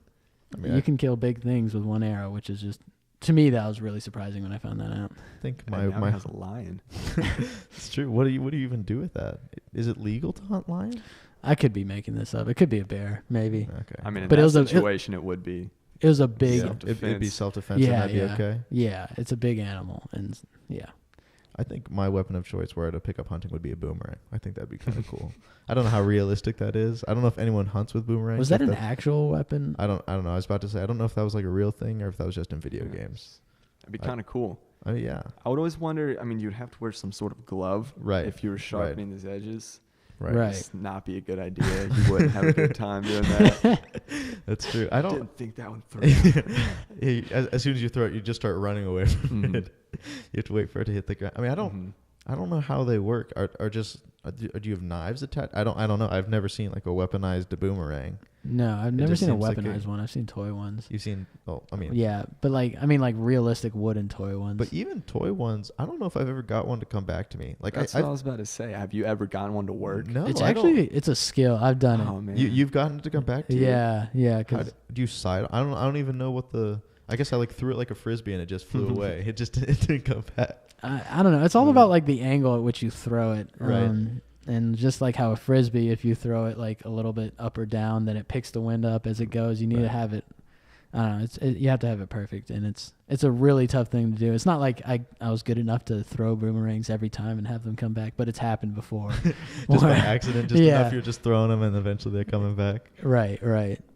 I mean, you can kill big things with one arrow, which is just, to me, that was really surprising when I found that out. I think And now my he has a lion. it's true. What do you even do with that? Is it legal to hunt lion? I could be making this up. It could be a bear, maybe. Okay. I mean, in But it that was a- situation, it would be. It was a big, Yeah. It'd be Self-defense. self-defense, Yeah, and that'd yeah. be okay. yeah, it's a big animal, and yeah. I think my weapon of choice were to pick up hunting would be a boomerang. I think that'd be kind of cool. I don't know how realistic that is. I don't know if anyone hunts with boomerangs. Was that like an actual weapon? I don't know. I was about to say, I don't know if that was like a real thing or if that was just in video games. It'd be kind of cool. I mean, yeah. I would always wonder. I mean, you'd have to wear some sort of glove, Right. If you were sharpening these edges, Right. Right. It's not be a good idea. You wouldn't have a good time doing that. That's true. I don't. Didn't think that one through. As soon as you throw it, you just start running away from Mhm. it. You have to wait for it to hit the ground. I mean, I don't know how they work. Do you have knives attached? I don't know. I've never seen like a weaponized boomerang. No, I've It never just seen a seems like weaponized one. I've seen toy ones. You've seen? Oh, I mean, Yeah, but like realistic wooden toy ones. But even toy ones, I don't know if I've ever got one to come back to me. Like That's I what I was about to say. Have you ever gotten one to work? No, it's I actually it's a skill. I've done Oh it. man, you've gotten it to come back to you. Yeah, yeah. How Because do you side? I don't even know what the. I guess I like threw it like a frisbee and it just flew away. It didn't come back. I don't know. It's all about like the angle at which you throw it. Right. And just like how a frisbee, if you throw it like a little bit up or down, then it picks the wind up as it goes. You need to have it. I don't know. You have to have it perfect, and it's a really tough thing to do. It's not like I was good enough to throw boomerangs every time and have them come back, but it's happened before. Just by accident, just Yeah. enough you're just throwing them and eventually they're coming back. Right.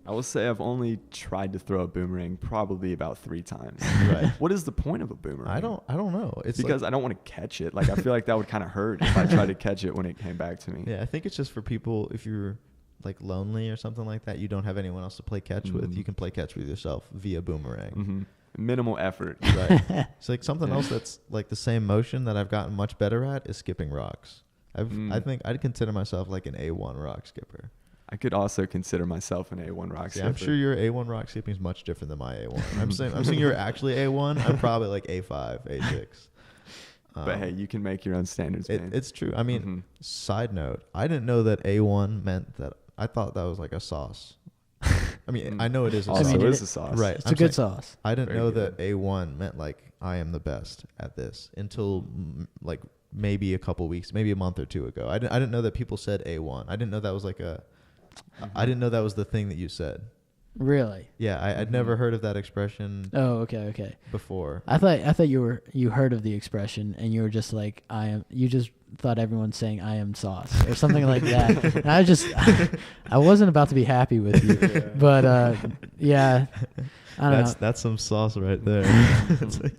I will say I've only tried to throw a boomerang probably about 3 times. Right. What is the point of a boomerang? I don't know. It's because I don't want to catch it. Like I feel like that would kind of hurt if I tried to catch it when it came back to me. Yeah, I think it's just for people if you're like lonely or something like that. You don't have anyone else to play catch with. You can play catch with yourself via boomerang. Mm-hmm. Minimal effort. Right. It's like something else that's like the same motion that I've gotten much better at is skipping rocks. I think I'd consider myself like an A1 rock skipper. I could also consider myself an A1 rock skipper. I'm sure your A1 rock skipping is much different than my A1. I'm saying you're actually A1. I'm probably like A5, A6. But hey, you can make your own standards, man. It's true. I mean, side note, I didn't know that A1 meant that. I thought that was like a sauce. I mean, I know it is a also sauce. mean, is a sauce. Right. It's I'm a good saying- sauce. I didn't Very know good. that A1 meant like I am the best at this until like maybe a couple weeks, maybe a month or two ago. I didn't know that people said A1. I didn't know that was like a. I didn't know that was the thing that you said. Really? Yeah, I'd never heard of that expression Oh, okay. before. I thought you heard of the expression and you were just like you just thought everyone's saying I am sauce or something like that. And I wasn't about to be happy with you. Yeah. But yeah. I don't know. That's some sauce right there. It's like,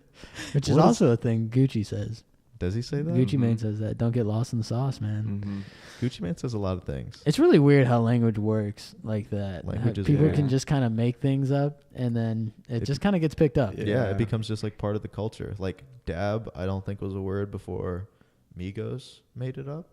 Which is what is- also a thing Gucci says. does he say that? Gucci Mane Mhm. says that. Don't get lost in the sauce, man. Mm-hmm. Gucci Mane says a lot of things. It's really weird how language works like that. How Language is people weird. can just kind of make things up and then it just kind of gets picked up. Yeah, Yeah. it becomes just like part of the culture. Like dab, I don't think was a word before Migos made it up.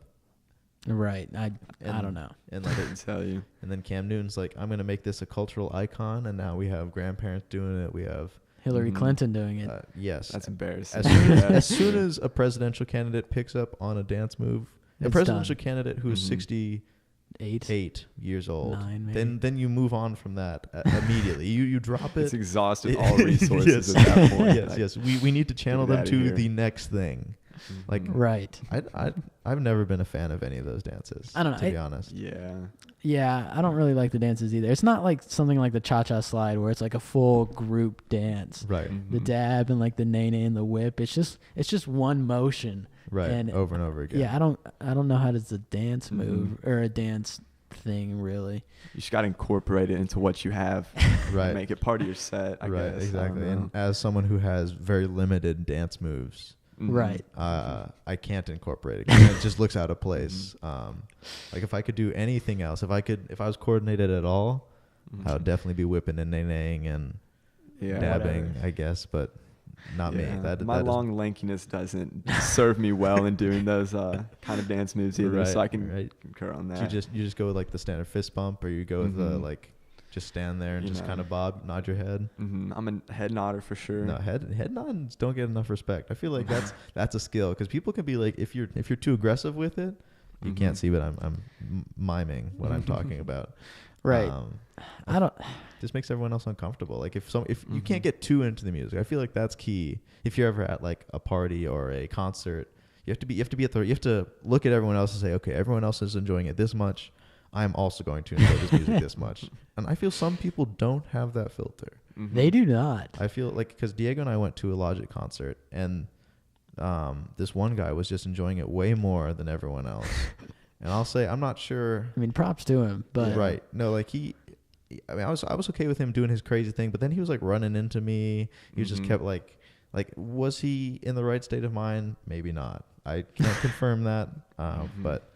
Right. I And- don't know. And I like, didn't tell you. and then Cam Newton's like, I'm gonna make this a cultural icon, and now we have grandparents doing it. We have Hillary Mhm. Clinton doing it. yes. That's embarrassing. As soon as, Yeah. as soon as a presidential candidate picks up on a dance move, a It's presidential done. candidate who's Mhm. 68 8. years old, 9 maybe. then you move on from that immediately. You drop It's it. exhausted all resources Yes. at that point. Yes, Like, yes. We need to channel get them outta to here. the next thing. Like, mhm. Right. I've never been a fan of any of those dances. I don't know. To be honest. Yeah. Yeah, I don't really like the dances either. It's not like something like the cha-cha slide where it's like a full group dance. Right. The Mhm. dab and like the nay and the whip. It's just one motion. Right. And- over and over again. Yeah, I don't know how does a dance Mhm. move or a dance thing really. You just got to incorporate it into what you have. Right. Make it part of your set. I Right. guess. Exactly. I don't And as someone who has very limited dance moves, know. Mhm. Right. I can't incorporate it 'cause it just looks out of place. Like if I could do anything else, if I was coordinated at all, I would Mhm. definitely be whipping and naying and Yeah. dabbing, whatever. I guess, but not me. Yeah. That My that is- long lankiness doesn't serve me well in doing those kind of dance moves either. So I can right. concur on that. You just go with like the standard fist bump, or you go with the Mhm. like just stand there and You just know. kind of nod your head. I'm a head nodder for sure. No, head nods don't get enough respect. I feel like that's a skill because people can be like, if you're too aggressive with it, you can't Mhm. see what I'm miming what I'm talking about. Right. I don't Just makes everyone else uncomfortable. Like if you Mhm. can't get too into the music, I feel like that's key. If you're ever at like a party or a concert, you have to be you have to look at everyone else and say, okay, everyone else is enjoying it this much. I'm also going to enjoy this music this much. And I feel some people don't have that filter. Mhm. they do not. I feel like because Diego and I went to a Logic concert, and this one guy was just enjoying it way more than everyone else. And I'll say I'm not sure. I mean, props to him, but Right? No, like I mean, I was okay with him doing his crazy thing, but then he was like running into me. He just Mhm. kept like was he in the right state of mind? Maybe not. I can't confirm that. Mhm. But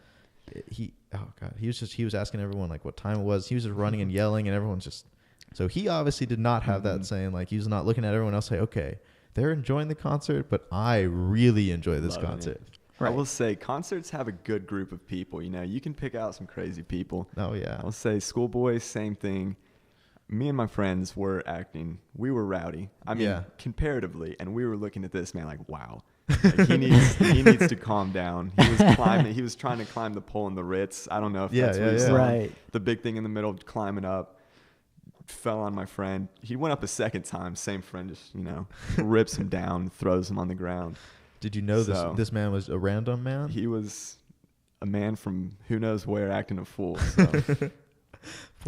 oh god, he was asking everyone like what time it was. He was just running and yelling, and everyone's just. So he obviously did not have that Mhm. saying, like he's not looking at everyone else say, okay, they're enjoying the concert, but I really enjoy this Loving it. concert. I Right. will say concerts have a good group of people. You know, you can pick out some crazy people. Oh yeah. I'll say Schoolboy, same thing. Me and my friends were acting. We were rowdy. I mean, Yeah. comparatively, and we were looking at this man like, wow. Like, he needs to calm down. He was climbing. He was trying to climb the pole in the Ritz. I don't know if Yeah, that's what yeah, he yeah. saw. Right. The big thing in the middle, climbing up. Fell on my friend. He went up a second time. Same friend just, rips him down, throws him on the ground. Did you know So- this man was a random man? He was a man from who knows where acting a fool. So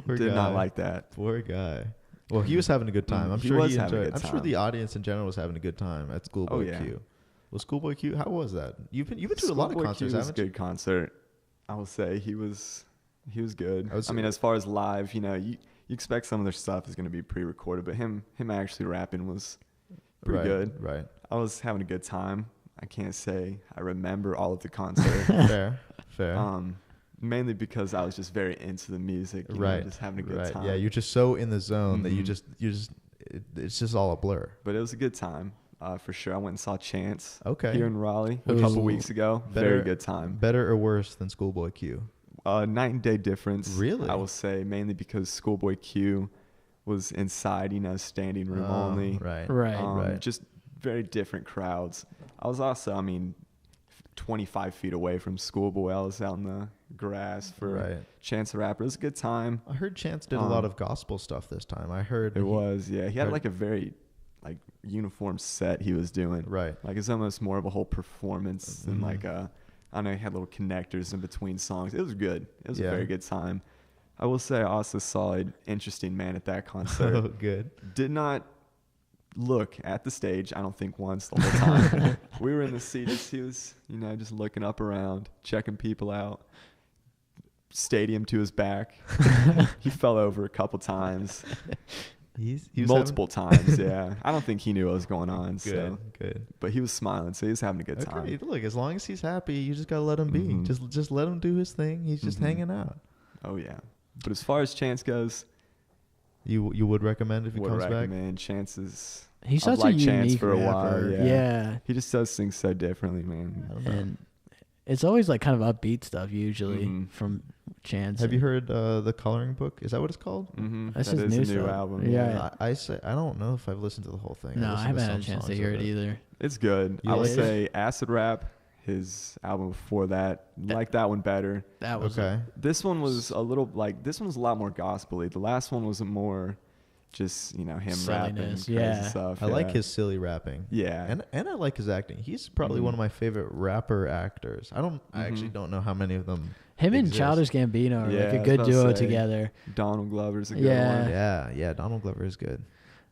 Poor did guy. not like that. Poor guy. Well, he was having a good time. I'm He sure was he having a enjoyed. good I'm sure time. the audience in general was having a good time at Schoolboy Oh, yeah. Q. Was Schoolboy Q? How was that? You've been to a lot of Schoolboy concerts, Q was a haven't you? good concert. I will say he was good. I would I mean, say- as far as live, you expect some of their stuff is going to be pre-recorded, but him actually rapping was pretty Right, good. Right. I was having a good time. I can't say I remember all of the concert. Fair. Mainly because I was just very into the music, Right. just having a good Right. time. Yeah, you're just so in the zone that you Mhm. just it's just all a blur. But it was a good time, for sure. I went and saw Chance Okay. here in Raleigh a Ooh. couple weeks ago. Very good time. Better or worse than Schoolboy Q? Night and day difference. Really? I will say mainly because Schoolboy Q was inside, standing room Oh, only. Right. Right. right. Just very different crowds. I was also, 25 feet away from Schoolboy. I was out in the grass for Right. Chance the Rapper. It was a good time. I heard Chance did a lot of gospel stuff this time. I heard It was, yeah. He had heard- like a very uniform set he was doing. Right. Like it's almost more of a whole performance than Mhm. like I don't know, he had little connectors in between songs. It was good. It was Yeah. a very good time. I will say I also saw an interesting man at that concert. Oh, good. Did not look at the stage, I don't think, once the whole time. We were in the seats. He was, just looking up around, checking people out. Stadium to his back. He fell over a couple times. He was Multiple times, yeah. I don't think he knew what was going on. Good, good. But he was smiling, so he was having a good time. Okay, look, as long as he's happy, you just gotta let him be. Mhm. Just let him do his thing. He's just hanging out. Oh yeah. But as far as Chance goes, You would recommend if he would comes back? recommend. Chance's. He's I've such a liked Chance unique for a rapper. while. Yeah. Yeah. He just does things so differently, man. I don't know. And it's always like kind of upbeat stuff usually Mhm. from Chance. Have you heard the Coloring Book? Is that what it's called? Mm-hmm. That's That his is new a new stuff. album. Yeah. I say I don't know if I've listened to the whole thing. No, I listened haven't to had a some chance to songs hear of it either. It's good. You I would like it? say Acid Rap, his album before that, like that one better. That was Okay. This one was a little this one was a lot more gospel-y. The last one was more just, him rapping Silliness, crazy yeah. stuff. I like yeah. his silly rapping. Yeah. And I like his acting. He's probably Mhm. one of my favorite rapper actors. I actually Mhm. don't know how many of them. him and exist. Childish Gambino are Yeah, like I a was good about to duo say. together. Donald Glover's a good Yeah. one. Yeah, Donald Glover is good.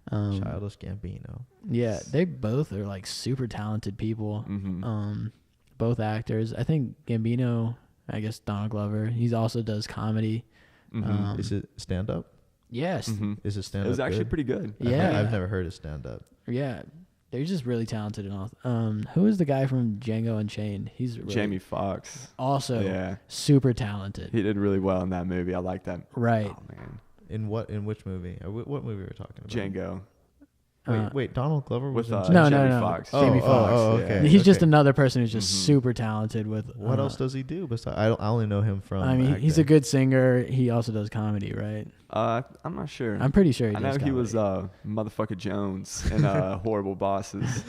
Childish Gambino. Yeah, they both are like super talented people. Mm-hmm. Both actors. I think Gambino, I guess Donald Glover, he also does comedy. Mm-hmm. Is it stand up? Yes. Mm-hmm. Is it stand up? It was actually pretty good. Yeah. I've never heard of stand up. Yeah. They're just really talented and all. Who is the guy from Django Unchained? He's really Jamie Foxx. also Yeah. super talented. He did really well in that movie. I like that. Right. Oh, man. In which movie? What movie were we talking about? Django. Wait, Donald Glover was With in No, Django? no, Jamie no. Foxx. Oh, Jamie oh, Foxx. oh, yeah. okay. He's just another person who's just Mhm. super talented with. What else does he do? Besides, I only know him from. I mean, he's a acting. good singer. He also does comedy, right? I'm not sure. I'm pretty sure he I does know he was comedy. motherfucker Jones in Horrible Bosses.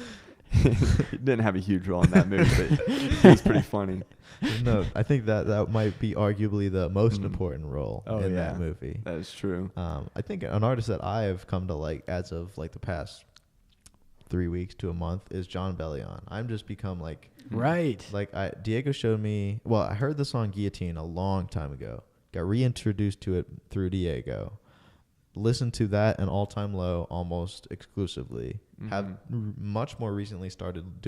He didn't have a huge role in that movie, but he was pretty funny. No, I think that might be arguably the most Mhm. important role Oh, in yeah. that movie. That is true. I think an artist that I have come to like as of like the past 3 weeks to a month is John Bellion. I'm just become like Right. Diego showed me. Well, I heard the song Guillotine a long time ago. Got reintroduced to it through Diego. Listened to that and All Time Low almost exclusively. Have much more recently started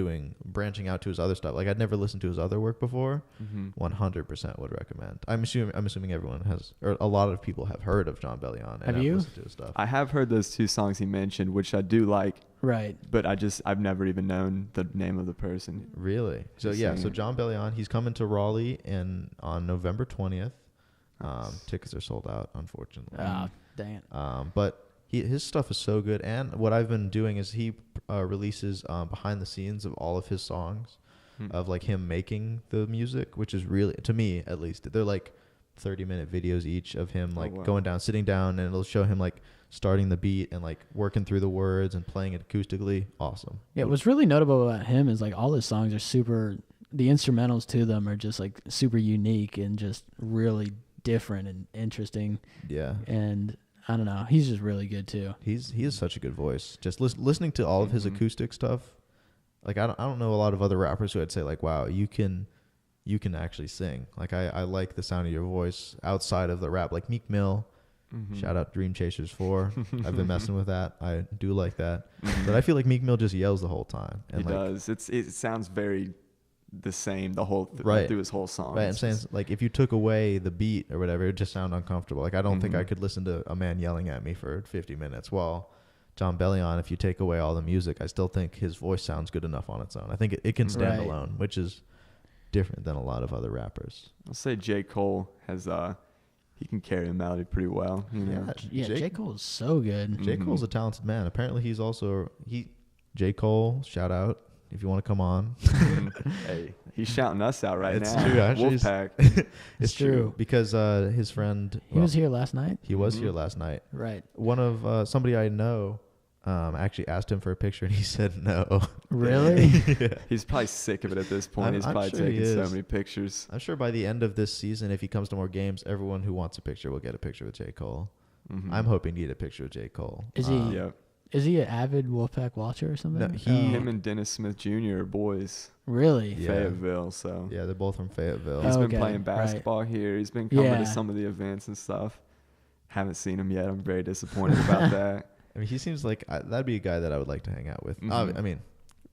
branching out to his other stuff. Like I'd never listened to his other work before. 100% would recommend. I'm assuming everyone has, or a lot of people have heard of John Bellion. And Have you? listened to his stuff. I have heard those two songs he mentioned, which I do like, Right. but I've never even known the name of the person. Really? So Just yeah. saying. So John Bellion, he's coming to Raleigh on November 20th. Tickets are sold out, unfortunately. Ah, dang it. But his stuff is so good, and what I've been doing is he releases behind the scenes of all of his songs, of like him making the music, which is really, to me at least, they're like 30-minute videos each of him like wow. going down, sitting down, and it'll show him like starting the beat and like working through the words and playing it acoustically. Awesome. Yeah, what's really notable about him is like all his songs are super. The instrumentals to them are just like super unique and just really different and interesting. Yeah. And I don't know, he's just really good too. He has such a good voice. Just listening to all of his acoustic stuff, like I don't know a lot of other rappers who I'd say like, wow, you can actually sing. Like I like the sound of your voice outside of the rap. Like Meek Mill, shout out Dream Chasers 4. I've been messing with that. I do like that, but I feel like Meek Mill just yells the whole time. And He like, does. It sounds very the same the whole Right. through his whole song. Right, I'm It's saying just- like if you took away the beat or whatever, it would just sound uncomfortable. Like I don't think I Mhm. could listen to a man yelling at me for 50 minutes. While John Bellion, if you take away all the music, I still think his voice sounds good enough on its own. I think it can stand Right. alone, which is different than a lot of other rappers. I'll say J. Cole has he can carry a melody pretty well. You know? Yeah, J. Cole is so good. J. Cole's a talented man. Apparently, he's also J. Cole. Shout out if you want to come on. Hey, he's shouting us out right It's now. true, actually. Wolfpack. It's true because his friend He was here last night. He was Mhm. here last night. Right. One of somebody I know actually asked him for a picture and he said no. Really? Yeah. He's probably sick of it at this point. He's I'm probably sure he taking so is. many pictures. I'm sure by the end of this season, if he comes to more games, everyone who wants a picture will get a picture with J. Cole. Mhm. I'm hoping to get a picture with J. Cole. Is he- Yep. Is he an avid Wolfpack watcher or something? No, Him and Dennis Smith Jr. are boys. Really? Yeah. Fayetteville, so Yeah, they're both from Fayetteville. he's been Okay, playing right. basketball here. He's been coming Yeah. to some of the events and stuff. Haven't seen him yet. I'm very disappointed about that. I mean, he seems like that'd be a guy that I would like to hang out with. Mhm. I mean,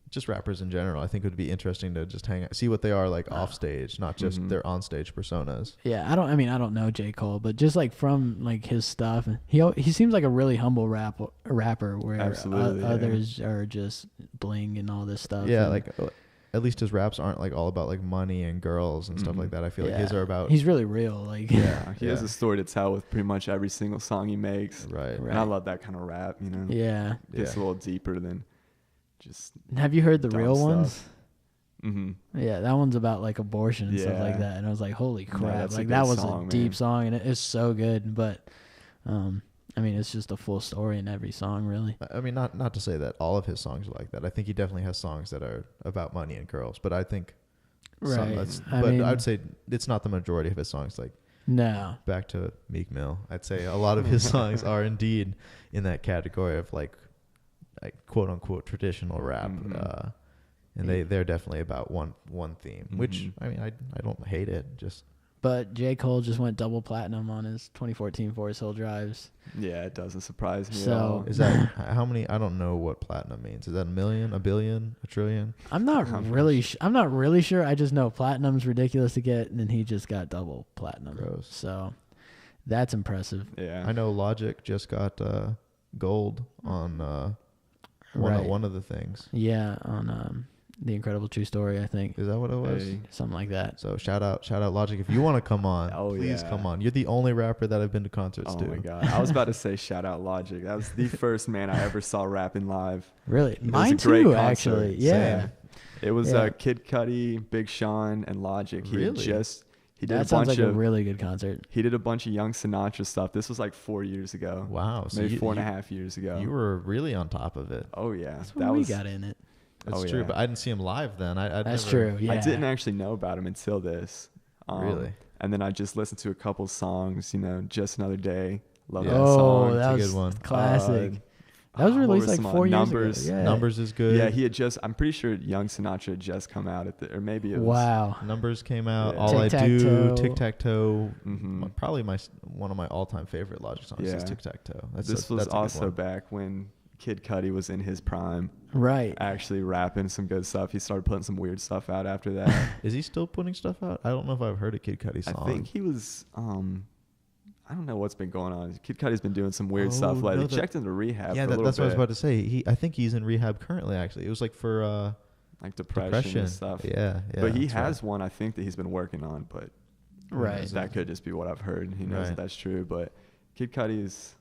just rappers in general. I think it would be interesting to just hang out, see what they are like off stage, not just Mhm. their on stage personas. Yeah, I don't know J. Cole, but just like from like his stuff, he seems like a really humble rapper where Absolutely, yeah. others are just bling and all this stuff. Yeah, and like at least his raps aren't like all about like money and girls and stuff Mhm. like that. I feel like yeah, his are about he's really real. Like yeah, He has a story to tell with pretty much every single song he makes. right. Right. And I love that kind of rap, you know. yeah. Gets a Yeah. little deeper than just Have you heard the dumb real stuff. ones? mhm. Yeah, that one's about like abortion and stuff like Yeah. that. And I was like, holy No, crap! that's a like good that was song, a deep man. song, and it's so good. But I mean, it's just a full story in every song, really. I mean, not to say that all of his songs are like that. I think he definitely has songs that are about money and girls, but I think Right. but I'd say it's not the majority of his songs. Like No. back to Meek Mill, I'd say a lot of his songs are indeed in that category of like quote unquote traditional rap. Mhm. And they're definitely about one theme, which Mhm. I mean I don't hate it. Just But J. Cole just went double platinum on his 2014 Forest Hill Drives. Yeah, it doesn't surprise me So- at all. is that how many? I don't know what platinum means. Is that a million, a billion, a trillion? I'm not How really. much? I'm not really sure. I just know platinum's ridiculous to get, and then he just got double platinum. Gross. So that's impressive. Yeah. I know Logic just got gold on Right. one of the things. Yeah, on The Incredible True Story, I think, Is that what it was? Hey. something like that. So shout out Logic if you want to come on. Oh, please yeah. come on. You're the only rapper that I've been to concerts Oh to. my god. I was about to say shout out Logic. That was the first man I ever saw rapping live. Really, was a mine great too. concert. Actually, yeah. Same. It was Yeah. Kid Cudi, Big Sean, and Logic. He Really? did That a sounds bunch like a of really good concert. he did a bunch of young Sinatra stuff. This was like 4 years ago. Wow. So Maybe you, 4.5 years ago. You were really on top of it. Oh yeah. That's when we was got in it. That's Oh, true, yeah. but I didn't see him live then. I'd That's never, true. Yeah, I didn't actually know about him until this. Really? And then I just listened to a couple songs, you know, Just Another Day. Love Yeah. that Oh, song. that a was good one. classic. That was what released were like some 4 years Numbers. ago. Yeah. Numbers is good. Yeah, he had just I'm pretty sure Young Sinatra had just come out or maybe it was Wow. Numbers came out. Yeah. All I do, Tic-tac-toe. Tic Tac Toe. Mhm. Probably one of my all-time favorite Logic songs is Yeah. Tic Tac Toe. This was also back when Kid Cudi was in his prime, Right. actually rapping some good stuff. He started putting some weird stuff out after that. Is he still putting stuff out? I don't know if I've heard a Kid Cudi song. I think he was I don't know what's been going on. Kid Cudi's been doing some weird Oh, stuff lately. no, Checked into rehab yeah, for a little that's what I was bit. about to say. I think he's in rehab currently. Actually, it was like for Like depression depression and stuff. Yeah, yeah. but he that's has right. one I think that he's been working on, but Right. that could just be what I've heard. He knows Right. that that's true. But Kid Cudi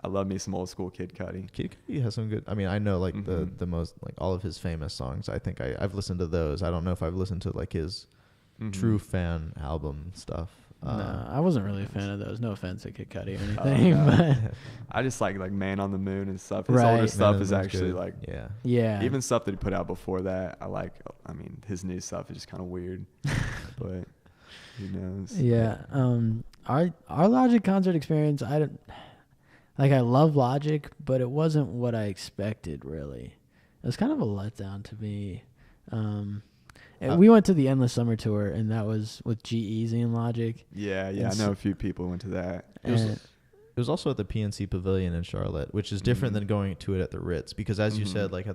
I love me some old school Kid Cudi. Kid Cudi has some good. I mean, I know like Mhm. the most like all of his famous songs. I think I've listened to those. I don't know if I've listened to like his Mhm. true fan album stuff. No, I wasn't really a fan of those. No offense to Kid Cudi or Oh, anything, God. but I just like Man on the Moon and stuff. His Right. older Man stuff Man is on the Moon's actually good. like yeah. yeah. even stuff that he put out before that. I like. I mean, his new stuff is just kind of weird, but who knows? Yeah. Our Logic concert experience, I love Logic, but it wasn't what I expected really. It was kind of a letdown to me. We went to the Endless Summer Tour, and that was with G-Eazy and Logic. Yeah, And I know a few people went to that. It was, And it was also at the PNC Pavilion in Charlotte, which is different Mhm. than going to it at the Ritz. Because as you said, Mhm. like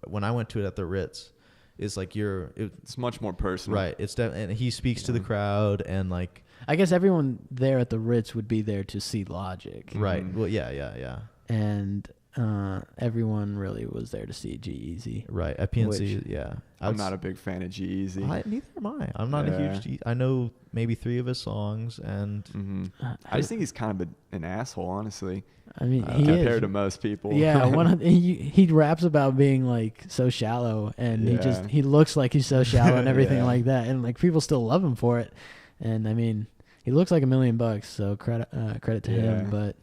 when I went to it at the Ritz, it's like It's much more personal. right. It's and he speaks to the Yeah. crowd and like I guess everyone there at the Ritz would be there to see Logic. right. Mhm. Well, yeah. And everyone really was there to see G-Eazy. Right at PNC, Which- yeah. I'm not a big fan of G-Eazy. Neither am I. I'm not a Yeah. huge. I know maybe 3 of his songs, and Mhm. I just think he's kind of an asshole, honestly, I mean, he compared is. to most people. Yeah, he raps about being like so shallow, and Yeah. he looks like he's so shallow and everything Yeah. like that, and like people still love him for it. And I mean, he looks like $1 million, so credit to Yeah. him. But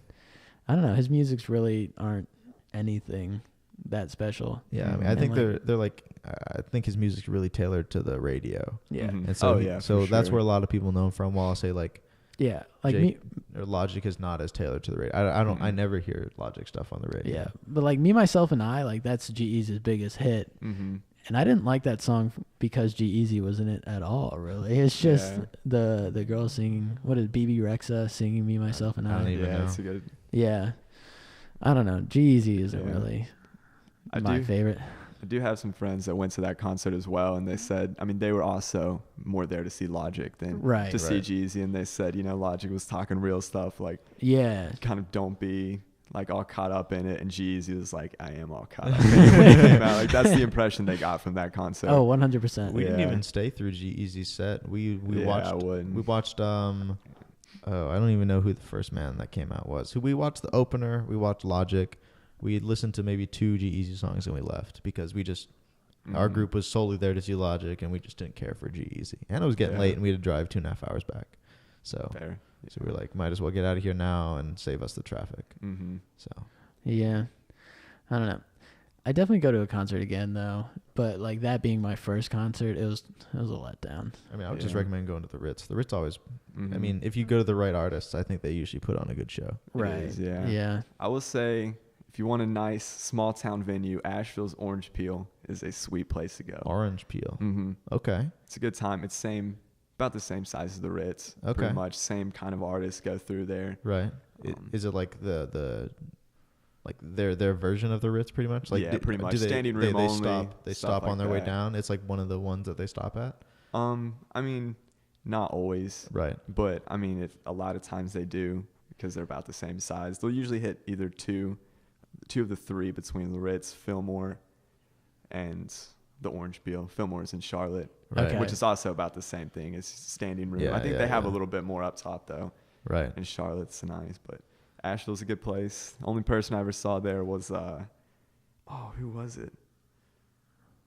I don't know, his music's really aren't anything that special. yeah. I mean, Mhm. I And, think like- they're like. I think his music's really tailored to the radio, Yeah. Mhm. and so oh yeah, so for that's sure. where a lot of people know him from. While I'll say like Yeah, like Jake, me. or Logic is not as tailored to the radio. I don't. I Mhm. never hear Logic stuff on the radio. Yeah, but like Me, Myself, and I, like that's G-Eazy's biggest hit, Mm-hmm. and I didn't like that song because G-Eazy was in it at all. Really, it's just Yeah. the girl singing. What is BB Rexa singing Me, Myself, and I don't I? even Yeah, know. it's a good. Yeah, I don't know. G-Eazy isn't Yeah. really I my do. favorite. I do have some friends that went to that concert as well, and they said, I mean, they were also more there to see Logic than Right. to see Right. Jeezy, and they said, Logic was talking real stuff, like Yeah, kind of don't be like all caught up in it, and Jeezy was like, I am all caught up in it when he came out. Like that's the impression they got from that concert. Oh, 100%. We didn't Yeah. even stay through G-Eazy's set. We Yeah, watched. I wouldn't. We watched. Oh, I don't even know who the first man that came out was. Who we watched the opener. We watched Logic. We listened to maybe 2 G-Eazy songs and we left because we just. Our Mhm. group was solely there to see Logic, and we just didn't care for G-Eazy. And it was getting Yeah. late, and we had to drive 2.5 hours back. So Fair. we were like, might as well get out of here now and save us the traffic. Mm-hmm. So Yeah, I don't know. I definitely go to a concert again though, but like that being my first concert, it was a letdown. I mean, I would just Yeah. recommend going to the Ritz. The Ritz always. I Mhm. mean, if you go to the right artists, I think they usually put on a good show. It is, yeah. Yeah. I will say, if you want a nice small town venue, Asheville's Orange Peel is a sweet place to go. Orange peel. Mm-hmm. Okay. It's a good time. It's about the same size as the Ritz. Okay. Pretty much same kind of artists go through there. Right. Um, Is it like the like their version of the Ritz, pretty much? Like Yeah, pretty much. do Standing room they only, stop. They stuff stop like on their way that. down. It's like one of the ones that they stop at. I mean, not always, Right. but I mean, a lot of times they do because they're about the same size. They'll usually hit either two of the three between the Ritz, Fillmore, and the Orange Peel. Fillmore is in Charlotte, Right. Okay. which is also about the same thing as standing room. Yeah, I think yeah, they have yeah. a little bit more up top though. Right. And Charlotte's nice, but Asheville's a good place. The only person I ever saw there was who was it?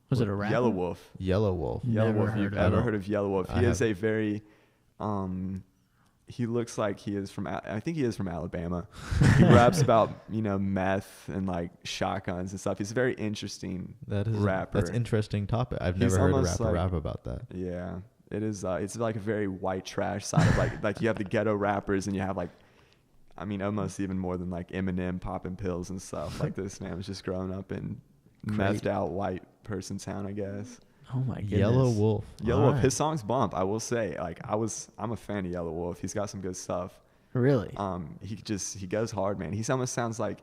Was it a rapper? Yellow Wolf. Yellow Wolf. Never Yellow Wolf. heard You've of ever him. heard of Yellow Wolf? I He is haven't. a very he looks like he is from I think he is from Alabama. He raps about, meth and like shotguns and stuff. He's a very interesting That is rapper. That's interesting topic. I've He's never heard a almost rapper like- rap about that. Yeah. It is it's like a very white trash side of like you have the ghetto rappers and you have like almost even more than like Eminem popping pills and stuff. Like this man was just growing up in methed out white person town, I guess. Oh my goodness. Yellow Wolf. Yellow All Wolf, right. his songs bump, I will say. Like I'm a fan of Yellow Wolf. He's got some good stuff. Really? He goes hard, man. He almost sounds like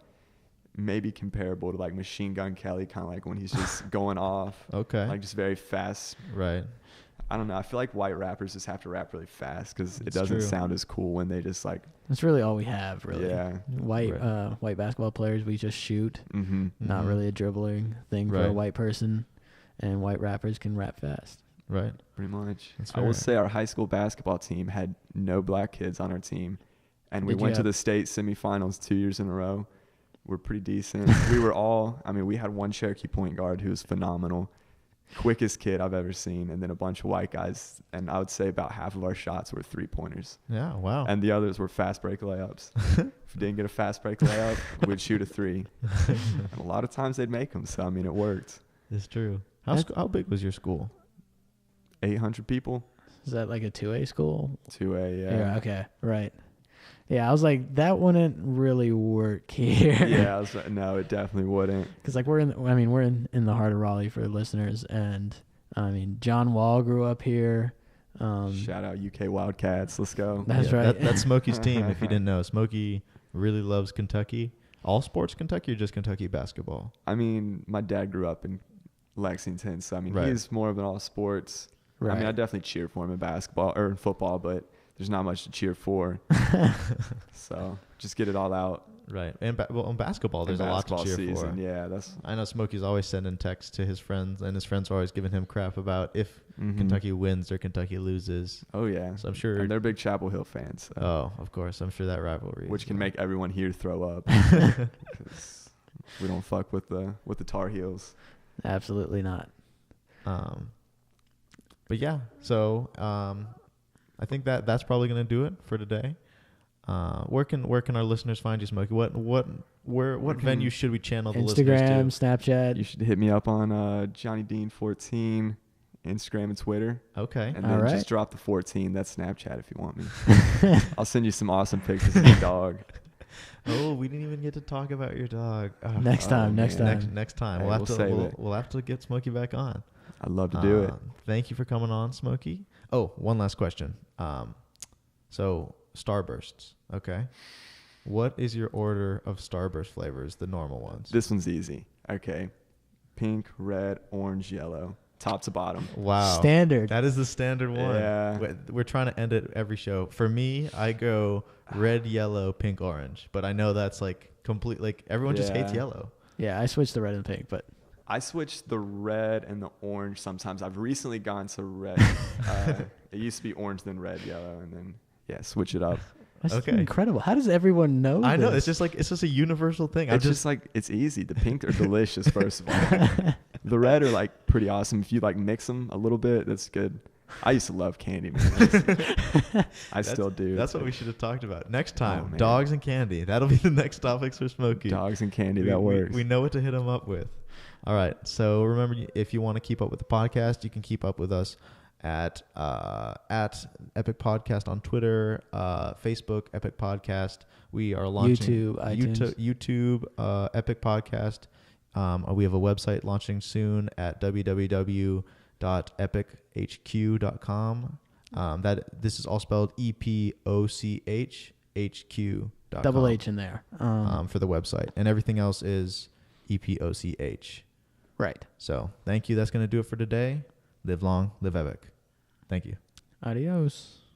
maybe comparable to like Machine Gun Kelly, kind of like when he's just going off, Okay. like just very fast. Right. I don't know. I feel like white rappers just have to rap really fast because it It's doesn't true. sound as cool when they just like That's really all we have, really. Yeah. White Right. white basketball players, we just shoot. Mm-hmm. Not Mhm. really a dribbling thing for a Right. white person, and white rappers can rap fast. Right. Pretty much. That's I will fair. say our high school basketball team had no black kids on our team, and we Did you went to have- the state semifinals 2 years in a row. We're pretty decent. We were all. We had one Cherokee point guard who was phenomenal, quickest kid I've ever seen, and then a bunch of white guys. And I would say about half of our shots were 3-pointers, Yeah. Wow. and the others were fast break layups. If we didn't get a fast break layup, we'd shoot a 3, and a lot of times they'd make them. So it worked. It's true. How big was your school? 800 people, Is that like a 2A school? 2A. Yeah. Okay. Right. Yeah, I was like, that wouldn't really work here. Yeah, no, it definitely wouldn't. Because like we're in the heart of Raleigh for listeners, and John Wall grew up here. Shout out UK Wildcats. Let's go. That's Yeah, right. That's Smokey's team. If you didn't know, Smokey really loves Kentucky. All sports Kentucky or just Kentucky basketball? My dad grew up in Lexington, so Right. he's more of an all sports. Right. I definitely cheer for him in basketball or in football, but there's not much to cheer for. So just get it all out. Right. And in basketball, there's in a lot to basketball cheer season. for. Yeah, that's I know Smokey's always sending texts to his friends, and his friends are always giving him crap about if Mhm. Kentucky wins or Kentucky loses. Oh yeah. So I'm sure. And they're big Chapel Hill fans, so, Oh, of course. I'm sure that rivalry. which is- can make everyone here throw up. 'Cause we don't fuck with the Tar Heels. Absolutely not. But yeah, so I think that's probably gonna do it for today. Where can our listeners find you, Smokey? What venue should we channel the listeners Instagram, to? Snapchat. You should hit me up on Johnny Dean 14 Instagram and Twitter. Okay. And All then right. just drop the 14. That's Snapchat if you want me. I'll send you some awesome pictures of your dog. Oh, we didn't even get to talk about your dog. Oh, Next time. man. next time. Hey, we'll have we'll to save it. we'll have to get Smokey back on. I'd love to do it. Thank you for coming on, Smokey. Oh, one last question. So Starbursts, okay. What is your order of Starburst flavors? The normal ones. This one's easy. Okay. Pink, red, orange, yellow. Top to bottom. Wow. Standard. That is the standard one. Yeah. We're trying to end it every show. For me, I go red, yellow, pink, orange. But I know that's like complete. Like everyone just hates Yeah. yellow. Yeah, I switched to red and pink, but I switch the red and the orange sometimes. I've recently gone to red. It used to be orange, then red, yellow, and then, yeah, switch it up. that's Okay. incredible. How does everyone know I know. this? It's just a universal thing. It's just like, it's easy. The pink are delicious, first of all. The red are like pretty awesome. If you like mix them a little bit, that's good. I used to love candy, man. I still do. That's what we should have talked about. Next time, man. dogs and candy. That'll be the next topics for Smokey. Dogs and candy, We- that we- works. We know what to hit him up with. All right. So remember, if you want to keep up with the podcast, you can keep up with us at Epic Podcast on Twitter, Facebook, Epic Podcast. We are launching YouTube, iTunes. YouTube, Epic Podcast. We have a website launching soon at www.epichq.com. This is all spelled EPOCHHQ.com. double H in there. For the website, and everything else is EPOCH. Right. So thank you. That's going to do it for today. Live long, live epic. Thank you. Adios.